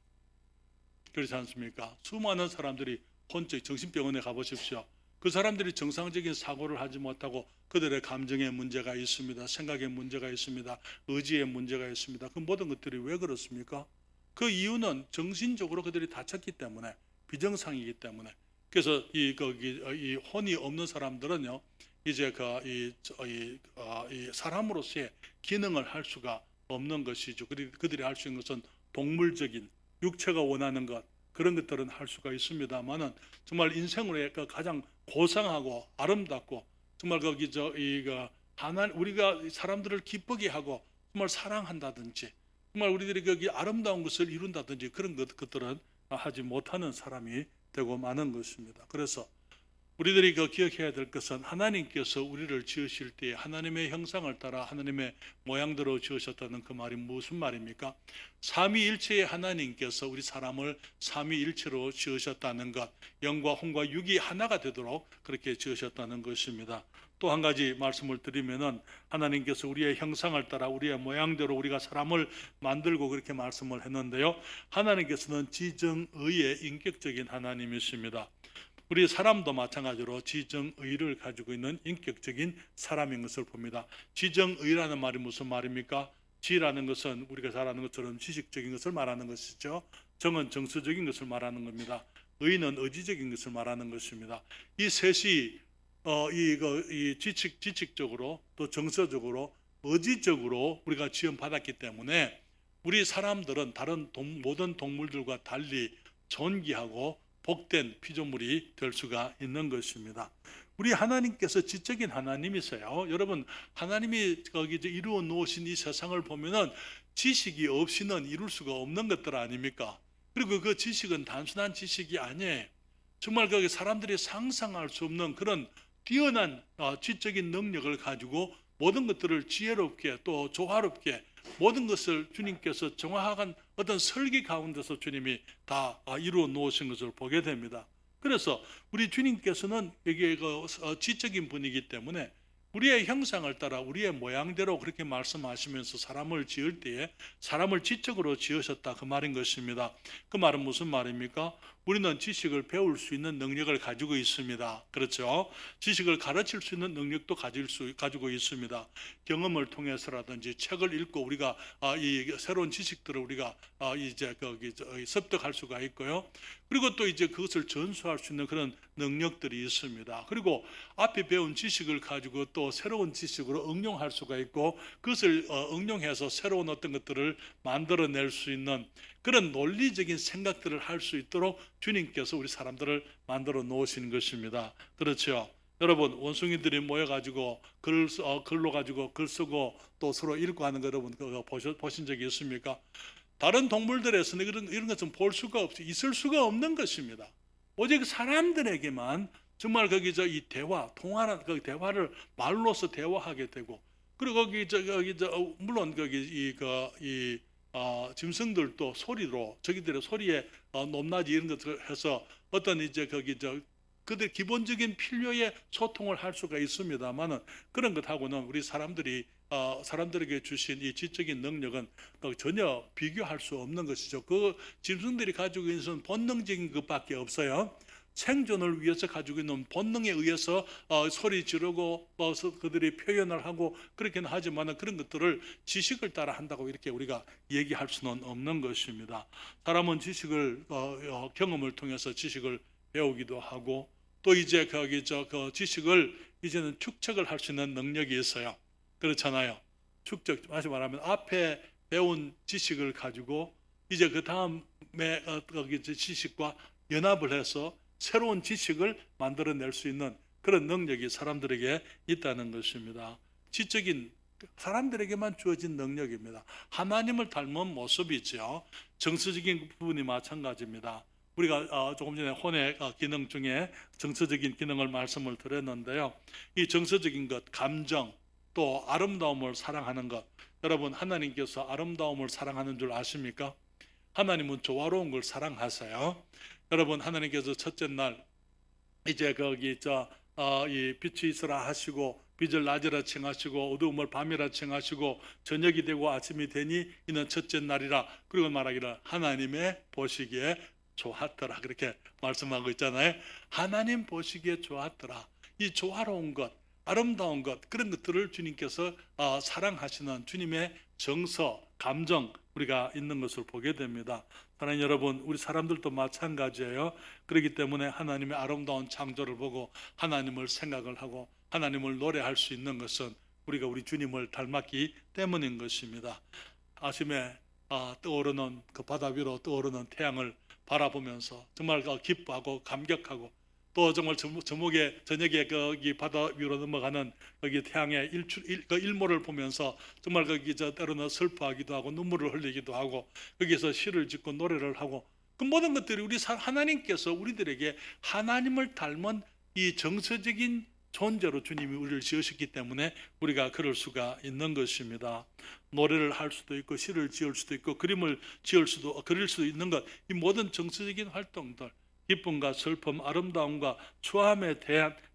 그렇지 않습니까? 수많은 사람들이 혼적 정신병원에 가보십시오. 그 사람들이 정상적인 사고를 하지 못하고 그들의 감정에 문제가 있습니다. 생각에 문제가 있습니다. 의지에 문제가 있습니다. 그 모든 것들이 왜 그렇습니까? 그 이유는 정신적으로 그들이 다쳤기 때문에 비정상이기 때문에. 그래서 이 혼이 없는 사람들은요, 이제 이 사람으로서의 기능을 할 수가 없는 것이죠. 그들이 할 수 있는 것은 동물적인 육체가 원하는 것, 그런 것들은 할 수가 있습니다만은 정말 인생으로의 가장 고상하고 아름답고 정말 우리가 사람들을 기쁘게 하고 정말 사랑한다든지 정말 우리들이 아름다운 것을 이룬다든지 그런 것들은 하지 못하는 사람이 되고 마는 것입니다. 그래서 우리들이 기억해야 될 것은 하나님께서 우리를 지으실 때에 하나님의 형상을 따라 하나님의 모양대로 지으셨다는 그 말이 무슨 말입니까? 삼위일체의 하나님께서 우리 사람을 삼위일체로 지으셨다는 것, 영과 혼과 육이 하나가 되도록 그렇게 지으셨다는 것입니다. 또 한 가지 말씀을 드리면은 하나님께서 우리의 형상을 따라 우리의 모양대로 우리가 사람을 만들고 그렇게 말씀을 했는데요. 하나님께서는 지정의의 인격적인 하나님이십니다. 우리 사람도 마찬가지로 지정의를 가지고 있는 인격적인 사람인 것을 봅니다. 지정의라는 말이 무슨 말입니까? 지라는 것은 우리가 잘 아는 것처럼 지식적인 것을 말하는 것이죠. 정은 정서적인 것을 말하는 겁니다. 의는 의지적인 것을 말하는 것입니다. 이 셋이 지식적으로 또 정서적으로 의지적으로 우리가 지원받았기 때문에 우리 사람들은 다른 모든 동물들과 달리 존귀하고 복된 피조물이 될 수가 있는 것입니다. 우리 하나님께서 지적인 하나님이세요. 여러분, 하나님이 이루어 놓으신 이 세상을 보면은 지식이 없이는 이룰 수가 없는 것들 아닙니까? 그리고 그 지식은 단순한 지식이 아니에요. 정말 사람들이 상상할 수 없는 그런 뛰어난 지적인 능력을 가지고 모든 것들을 지혜롭게 또 조화롭게 모든 것을 주님께서 정확한 어떤 설계 가운데서 주님이 다 이루어 놓으신 것을 보게 됩니다. 그래서 우리 주님께서는 이게 지적인 분이기 때문에 우리의 형상을 따라 우리의 모양대로 그렇게 말씀하시면서 사람을 지을 때에 사람을 지적으로 지으셨다 그 말인 것입니다. 그 말은 무슨 말입니까? 우리는 지식을 배울 수 있는 능력을 가지고 있습니다. 그렇죠? 지식을 가르칠 수 있는 능력도 가지고 있습니다. 경험을 통해서라든지 책을 읽고 우리가 이 새로운 지식들을 우리가 이제 습득할 수가 있고요. 그리고 또 이제 그것을 전수할 수 있는 그런 능력들이 있습니다. 그리고 앞에 배운 지식을 가지고 또 새로운 지식으로 응용할 수가 있고 그것을 응용해서 새로운 어떤 것들을 만들어낼 수 있는 그런 논리적인 생각들을 할 수 있도록 주님께서 우리 사람들을 만들어 놓으신 것입니다. 그렇죠? 여러분, 원숭이들이 모여가지고 글로 가지고 글 쓰고 또 서로 읽고 하는 거 여러분 보신 적이 있습니까? 다른 동물들에서는 이런 것은 볼 수가 있을 수가 없는 것입니다. 오직 사람들에게만 정말 이 통화라는 그 대화를 말로서 대화하게 되고 그리고 물론 짐승들도 소리로 저기들의 소리에 높낮이 이런 것들을 해서 어떤 그들 기본적인 필요의 소통을 할 수가 있습니다만은 그런 것하고는 우리 사람들에게 주신 이 지적인 능력은 전혀 비교할 수 없는 것이죠. 그 짐승들이 가지고 있는 본능적인 것밖에 없어요. 생존을 위해서 가지고 있는 본능에 의해서 소리 지르고 그들이 표현을 하고 그렇게는 하지만 그런 것들을 지식을 따라 한다고 이렇게 우리가 얘기할 수는 없는 것입니다. 사람은 지식을 경험을 통해서 지식을 배우기도 하고 또 이제 그 지식을 이제는 축적을 할 수 있는 능력이 있어요. 그렇잖아요. 축적, 다시 말하면 앞에 배운 지식을 가지고 이제 그 다음에 지식과 연합을 해서 새로운 지식을 만들어낼 수 있는 그런 능력이 사람들에게 있다는 것입니다. 지적인 사람들에게만 주어진 능력입니다. 하나님을 닮은 모습이죠. 정서적인 부분이 마찬가지입니다. 우리가 조금 전에 혼의 기능 중에 정서적인 기능을 말씀을 드렸는데요. 이 정서적인 것, 감정, 또 아름다움을 사랑하는 것. 여러분, 하나님께서 아름다움을 사랑하는 줄 아십니까? 하나님은 조화로운 걸 사랑하세요. 여러분, 하나님께서 첫째 날 이제 이 빛이 있으라 하시고 빛을 낮이라 칭하시고 어두움을 밤이라 칭하시고 저녁이 되고 아침이 되니 이는 첫째 날이라. 그리고 말하기를 하나님의 보시기에 좋았더라 그렇게 말씀하고 있잖아요. 하나님 보시기에 좋았더라. 이 조화로운 것, 아름다운 것, 그런 것들을 주님께서 사랑하시는 주님의 정서, 감정 우리가 있는 것을 보게 됩니다. 사랑하는 여러분, 우리 사람들도 마찬가지예요. 그렇기 때문에 하나님의 아름다운 창조를 보고 하나님을 생각을 하고 하나님을 노래할 수 있는 것은 우리가 우리 주님을 닮았기 때문인 것입니다. 아침에 떠오르는 그 바다 위로 떠오르는 태양을 바라보면서 정말 기뻐하고 감격하고, 또 정말 저녁에 거기 바다 위로 넘어가는 거기 태양의 그 일몰을 보면서 정말 거기 때로는 슬퍼하기도 하고 눈물을 흘리기도 하고 거기서 시를 짓고 노래를 하고, 그 모든 것들이 하나님께서 우리들에게 하나님을 닮은 이 정서적인 존재로 주님이 우리를 지으셨기 때문에 우리가 그럴 수가 있는 것입니다. 노래를 할 수도 있고 시를 지을 수도 있고 그림을 그릴 수도 있는 것, 이 모든 정서적인 활동들, 기쁨과 슬픔, 아름다움과 추함에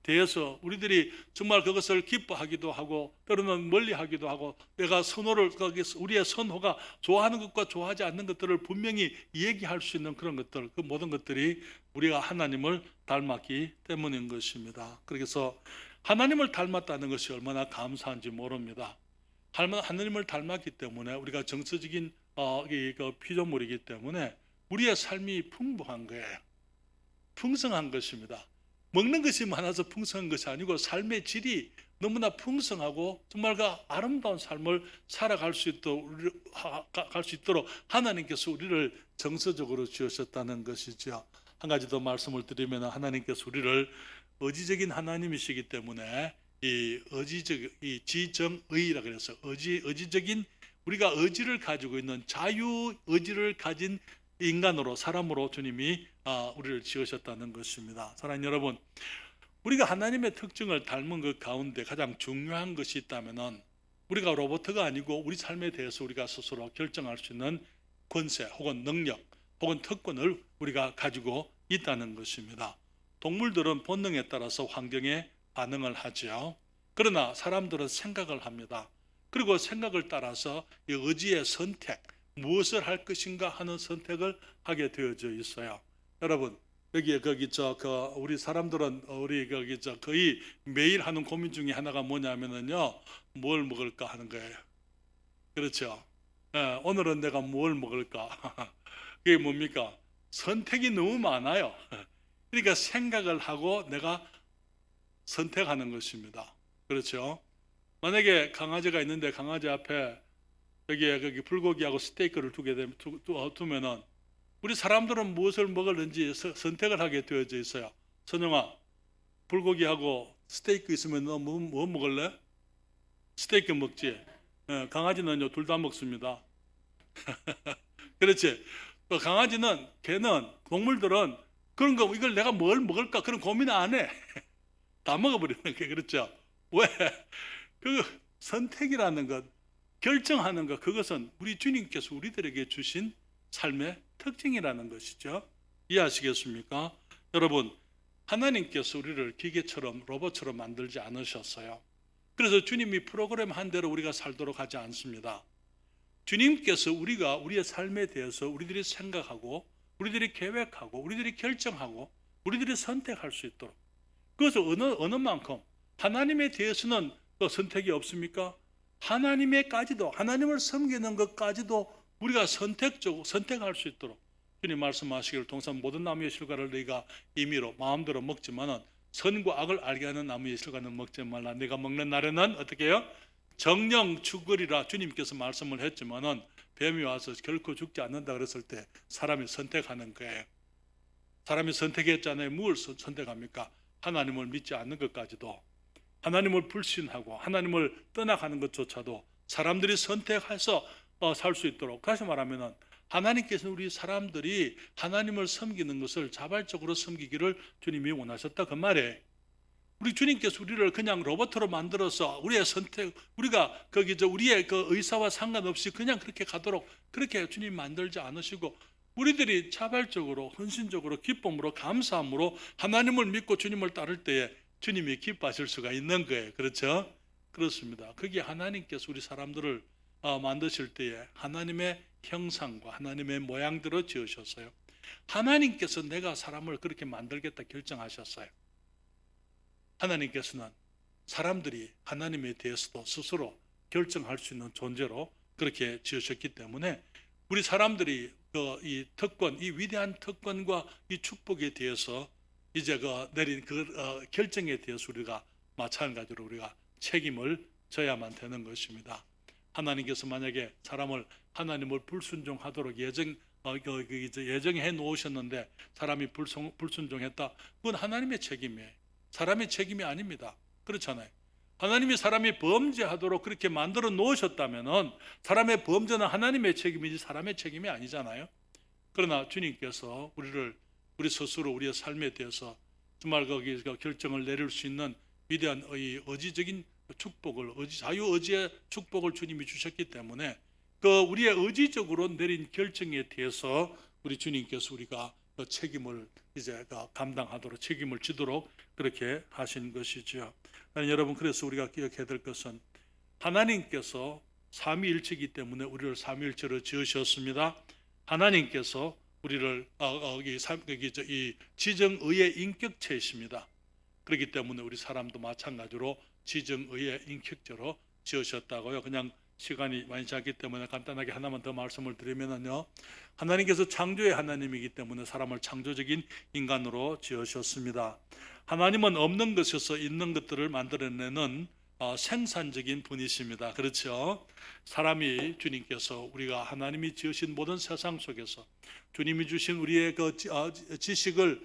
대해서 우리들이 정말 그것을 기뻐하기도 하고 때로는 멀리하기도 하고, 내가 거기서 우리의 선호가 좋아하는 것과 좋아하지 않는 것들을 분명히 얘기할 수 있는 그런 것들, 그 모든 것들이 우리가 하나님을 닮았기 때문인 것입니다. 그래서 하나님을 닮았다는 것이 얼마나 감사한지 모릅니다. 하나님을 닮았기 때문에 우리가 정서적인 피조물이기 때문에 우리의 삶이 풍부한 거예요. 풍성한 것입니다. 먹는 것이 많아서 풍성한 것이 아니고 삶의 질이 너무나 풍성하고 정말 그 아름다운 삶을 살아갈 수 있도록 하나님께서 우리를 정서적으로 지으셨다는 것이죠. 한 가지 더 말씀을 드리면, 하나님께서 우리를 의지적인 하나님이시기 때문에 이 지정의라 그래서 의지적인, 우리가 의지를 가지고 있는 자유 의지를 가진 인간으로, 사람으로 주님이 우리를 지으셨다는 것입니다. 사랑하는 여러분, 우리가 하나님의 특징을 닮은 것 가운데 가장 중요한 것이 있다면 우리가 로봇가 아니고 우리 삶에 대해서 우리가 스스로 결정할 수 있는 권세 혹은 능력 혹은 특권을 우리가 가지고 있다는 것입니다. 동물들은 본능에 따라서 환경에 반응을 하죠. 그러나 사람들은 생각을 합니다. 그리고 생각을 따라서 이 의지의 선택, 무엇을 할 것인가 하는 선택을 하게 되어져 있어요. 여러분, 우리 사람들은 거의 매일 하는 고민 중에 하나가 뭐냐면요, 뭘 먹을까 하는 거예요. 그렇죠? 오늘은 내가 뭘 먹을까? 그게 뭡니까? 선택이 너무 많아요. 그러니까 생각을 하고 내가 선택하는 것입니다. 그렇죠? 만약에 강아지가 있는데 강아지 앞에 거기 불고기하고 스테이크를 두면은 우리 사람들은 무엇을 먹을는지 선택을 하게 되어져 있어요. 선영아, 불고기하고 스테이크 있으면 너 뭐 먹을래? 스테이크 먹지. 강아지는요, 둘 다 먹습니다. 그렇지. 또 강아지는, 동물들은 그런 거, 이걸 내가 뭘 먹을까 그런 고민 안 해. 다 먹어버리는 게, 그렇죠. 왜? 그 선택이라는 것, 결정하는 것, 그것은 우리 주님께서 우리들에게 주신 삶의 특징이라는 것이죠. 이해하시겠습니까? 여러분, 하나님께서 우리를 기계처럼 로봇처럼 만들지 않으셨어요. 그래서 주님이 프로그램 한 대로 우리가 살도록 하지 않습니다. 주님께서 우리의 삶에 대해서 우리들이 생각하고 우리들이 계획하고 우리들이 결정하고 우리들이 선택할 수 있도록, 그것을 어느 만큼, 하나님에 대해서는 선택이 없습니까? 하나님을 섬기는 것까지도 우리가 선택할 수 있도록 주님 말씀하시기를, 동산 모든 나무의 실과를 너희가 임의로 마음대로 먹지만은 선과 악을 알게 하는 나무의 실과는 먹지 말라. 네가 먹는 날에는 어떻게 해요? 정령 죽으리라 주님께서 말씀을 했지만은 뱀이 와서 결코 죽지 않는다 그랬을 때 사람이 선택하는 거예요. 사람이 선택했잖아요. 무엇을 선택합니까? 하나님을 믿지 않는 것까지도, 하나님을 불신하고 하나님을 떠나가는 것조차도 사람들이 선택해서 살 수 있도록, 다시 말하면 하나님께서 우리 사람들이 하나님을 섬기는 것을 자발적으로 섬기기를 주님이 원하셨다 그 말이에요. 우리 주님께서 우리를 그냥 로봇으로 만들어서 우리의 선택, 우리가 우리의 그 의사와 상관없이 그냥 그렇게 가도록 그렇게 주님 만들지 않으시고, 우리들이 자발적으로 헌신적으로 기쁨으로 감사함으로 하나님을 믿고 주님을 따를 때에 주님이 기뻐하실 수가 있는 거예요. 그렇죠? 그렇습니다. 그게 하나님께서 우리 사람들을 만드실 때에 하나님의 형상과 하나님의 모양대로 지으셨어요. 하나님께서 내가 사람을 그렇게 만들겠다 결정하셨어요. 하나님께서는 사람들이 하나님에 대해서도 스스로 결정할 수 있는 존재로 그렇게 지으셨기 때문에 우리 사람들이 이 특권, 이 위대한 특권과 이 축복에 대해서 이제 내린 결정에 대해서 우리가 마찬가지로 우리가 책임을 져야만 되는 것입니다. 하나님께서 만약에 사람을 하나님을 불순종하도록 예정해 놓으셨는데 사람이 불순종했다. 그건 하나님의 책임이에요. 사람의 책임이 아닙니다. 그렇잖아요. 하나님이 사람이 범죄하도록 그렇게 만들어 놓으셨다면은 사람의 범죄는 하나님의 책임이지 사람의 책임이 아니잖아요. 그러나 주님께서 우리 스스로 우리의 삶에 대해서 정말 결정을 내릴 수 있는 위대한 의지적인 축복을 자유의지의 축복을 주님이 주셨기 때문에 우리의 의지적으로 내린 결정에 대해서 우리 주님께서 우리가 책임을 이제 감당하도록 책임을 지도록 그렇게 하신 것이죠. 여러분, 그래서 우리가 기억해야 될 것은 하나님께서 삼위일체이기 때문에 우리를 삼위일체로 지으셨습니다. 하나님께서 우리를 이 지정의의 인격체이십니다. 그렇기 때문에 우리 사람도 마찬가지로 지정의의 인격체로 지으셨다고요. 그냥 시간이 많이 작기 때문에 간단하게 하나만 더 말씀을 드리면요, 하나님께서 창조의 하나님이기 때문에 사람을 창조적인 인간으로 지으셨습니다. 하나님은 없는 것에서 있는 것들을 만들어내는 생산적인 분이십니다. 그렇죠? 사람이 주님께서 우리가 하나님이 지으신 모든 세상 속에서 주님이 주신 우리의 지식을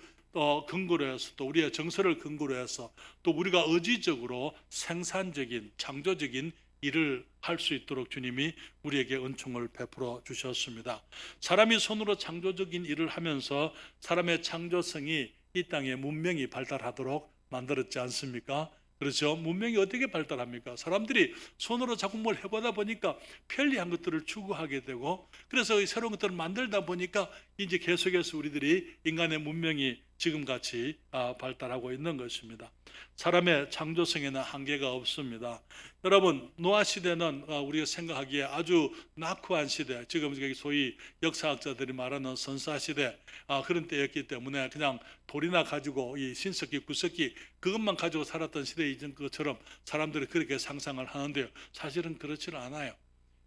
근거로 해서 또 우리의 정서를 근거로 해서 또 우리가 의지적으로 생산적인 창조적인 일을 할 수 있도록 주님이 우리에게 은총을 베풀어 주셨습니다. 사람이 손으로 창조적인 일을 하면서 사람의 창조성이 이 땅에 문명이 발달하도록 만들었지 않습니까? 그렇죠? 문명이 어떻게 발달합니까? 사람들이 손으로 자꾸 뭘 해보다 보니까 편리한 것들을 추구하게 되고, 그래서 새로운 것들을 만들다 보니까 이제 계속해서 우리들이 인간의 문명이 지금같이 발달하고 있는 것입니다. 사람의 창조성에는 한계가 없습니다. 여러분, 노아 시대는 우리가 생각하기에 아주 낙후한 시대, 지금 소위 역사학자들이 말하는 선사 시대, 그런 때였기 때문에 그냥 돌이나 가지고 이 신석기, 구석기 그것만 가지고 살았던 시대인 것처럼 사람들이 그렇게 상상을 하는데요, 사실은 그렇지는 않아요.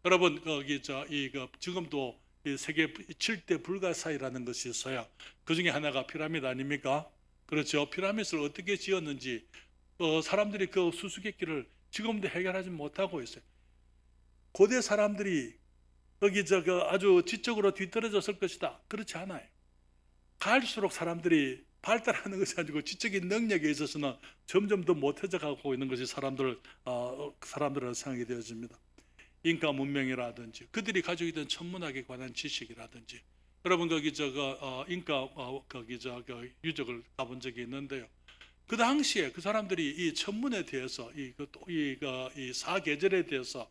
여러분, 지금도 세계 7대 불가사의라는 것이 있어요. 그 중에 하나가 피라미드 아닙니까? 그렇죠. 피라미드를 어떻게 지었는지 사람들이 그 수수께끼를 지금도 해결하지 못하고 있어요. 고대 사람들이 아주 지적으로 뒤떨어졌을 것이다. 그렇지 않아요. 갈수록 사람들이 발달하는 것이 아니고 지적인 능력에 있어서는 점점 더 못해져 가고 있는 것이 사람들의 생각이 되어집니다. 인카 문명이라든지 그들이 가지고 있던 천문학에 관한 지식이라든지, 여러분 인카 유적을 가본 적이 있는데요. 그 당시에 그 사람들이 이 천문에 대해서 이 사계절에 대해서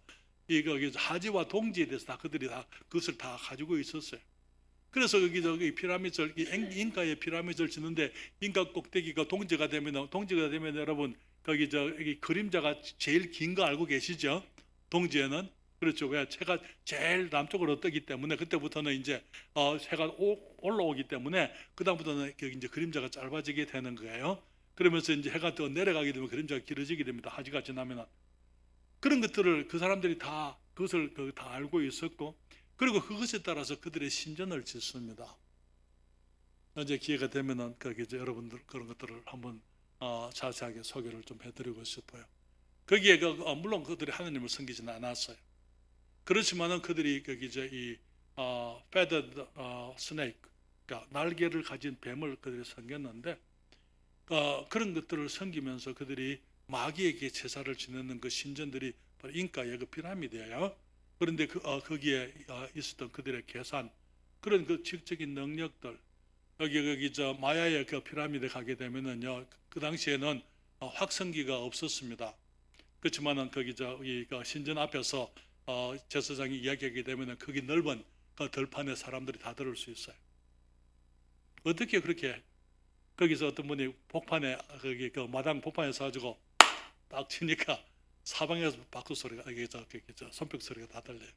하지와 동지에 대해서 다 그들이 다 그것을 다 가지고 있었어요. 그래서 피라미드를 인카의 피라미드를 짓는데 인카 꼭대기가 동지가 되면 여러분 여기 그림자가 제일 긴 거 알고 계시죠? 동지에는 그렇죠. 왜? 해가 제일 남쪽으로 뜨기 때문에 그때부터는 이제 해가 올라오기 때문에 그 다음부터는 이제 그림자가 짧아지게 되는 거예요. 그러면서 이제 해가 더 내려가게 되면 그림자가 길어지게 됩니다. 하지가 지나면은. 그런 것들을 그 사람들이 다 그것을 다 알고 있었고, 그리고 그것에 따라서 그들의 신전을 짓습니다. 이제 기회가 되면은 여러분들 그런 것들을 한번 자세하게 소개를 좀 해드리고 싶어요. 거기에 물론 그들이 하나님을 섬기지는 않았어요. 그렇지만은 그들이 이 feathered snake, 그러니까 날개를 가진 뱀을 그들이 섬겼는데, 그런 것들을 섬기면서 그들이 마귀에게 제사를 지내는 그 신전들이 바로 인카의 그 피라미드예요. 그런데 거기에 있었던 그들의 계산, 그런 그 지적인 능력들, 여기 마야의 그 피라미드에 가게 되면은요, 그 당시에는 확성기가 없었습니다. 그렇지만은 이 신전 앞에서 제사장이 이야기하게 되면은 거기 넓은 그 들판에 사람들이 다 들을 수 있어요. 어떻게 그렇게 거기서 어떤 분이 복판에 마당 복판에서 가지고 딱 치니까 사방에서 박수 소리가 손뼉 소리가 다 들려요.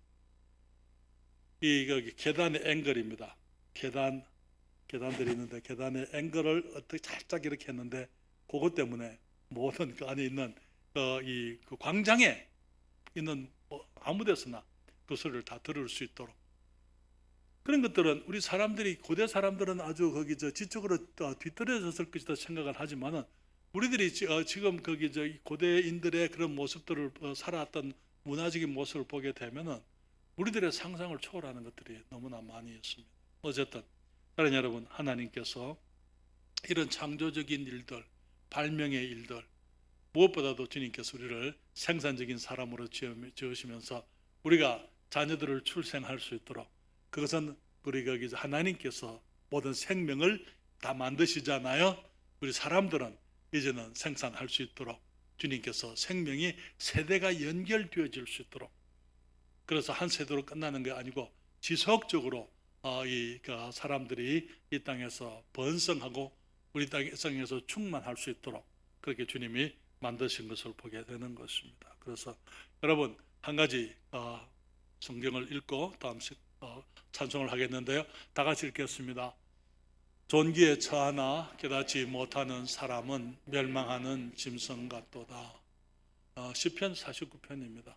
이 계단의 앵글입니다. 계단들이 있는데 계단의 앵글을 어떻게 살짝 이렇게 했는데 그것 때문에 모든 그 안에 있는 그 광장에 있는 아무 데서나 그 소리를 다 들을 수 있도록 그런 것들은 우리 사람들이 고대 사람들은 아주 거기 지적으로 뒤떨어졌을 것이다 생각을 하지만은 우리들이 지금 거기 고대인들의 그런 모습들을 살아왔던 문화적인 모습을 보게 되면은 우리들의 상상을 초월하는 것들이 너무나 많이 있습니다. 어쨌든 사랑하는 여러분, 하나님께서 이런 창조적인 일들, 발명의 일들, 무엇보다도 주님께서 우리를 생산적인 사람으로 지으시면서 우리가 자녀들을 출생할 수 있도록, 그것은 우리가 하나님께서 모든 생명을 다 만드시잖아요. 우리 사람들은 이제는 생산할 수 있도록 주님께서 생명이 세대가 연결되어질 수 있도록, 그래서 한 세대로 끝나는 게 아니고 지속적으로 사람들이 이 땅에서 번성하고 우리 땅에서 충만할 수 있도록 그렇게 주님이 만드신 것을 보게 되는 것입니다. 그래서 여러분, 한 가지 성경을 읽고 다음 찬송을 하겠는데요. 다 같이 읽겠습니다. 존귀에 처하나 깨닫지 못하는 사람은 멸망하는 짐승 같도다. 시편 49편입니다.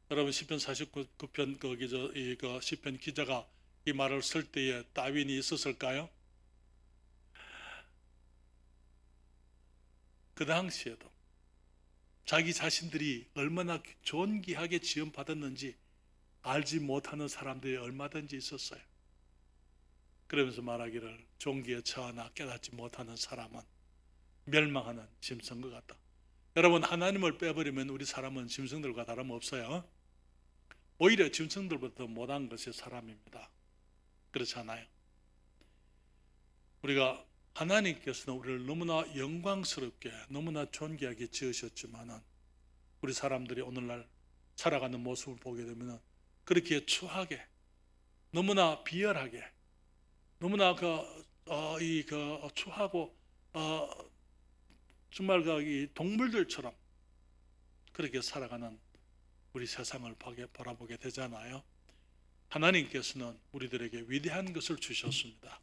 여러분, 시편 49편 시편 기자가 이 말을 쓸 때에 다윈이 있었을까요? 그 당시에도 자기 자신들이 얼마나 존귀하게 지음받았는지 알지 못하는 사람들이 얼마든지 있었어요. 그러면서 말하기를 존귀에 처하나 깨닫지 못하는 사람은 멸망하는 짐승과 같다. 여러분, 하나님을 빼버리면 우리 사람은 짐승들과 다름없어요. 오히려 짐승들보다 더 못한 것이 사람입니다. 그렇지 않아요? 우리가 하나님께서는 우리를 너무나 영광스럽게 너무나 존귀하게 지으셨지만은 우리 사람들이 오늘날 살아가는 모습을 보게 되면 그렇게 추하게, 너무나 비열하게, 너무나 추하고 정말 이 동물들처럼 그렇게 살아가는 우리 세상을 바라보게 되잖아요. 하나님께서는 우리들에게 위대한 것을 주셨습니다.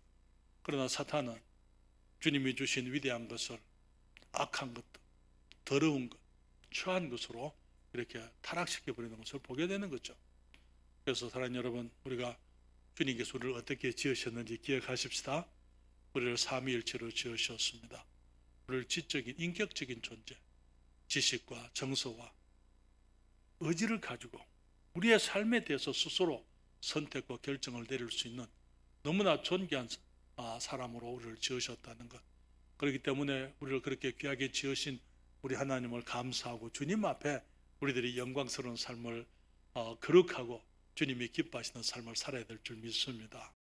그러나 사탄은 주님이 주신 위대한 것을 악한 것, 더러운 것, 추한 것으로 이렇게 타락시켜버리는 것을 보게 되는 거죠. 그래서 사랑하는 여러분, 우리가 주님께서 우리를 어떻게 지으셨는지 기억하십시다. 우리를 삼위일체로 지으셨습니다. 우리를 지적인, 인격적인 존재, 지식과 정서와 의지를 가지고 우리의 삶에 대해서 스스로 선택과 결정을 내릴 수 있는 너무나 존귀한 사람으로 우리를 지으셨다는 것. 그렇기 때문에 우리를 그렇게 귀하게 지으신 우리 하나님을 감사하고 주님 앞에 우리들이 영광스러운 삶을 거룩하고 주님이 기뻐하시는 삶을 살아야 될 줄 믿습니다.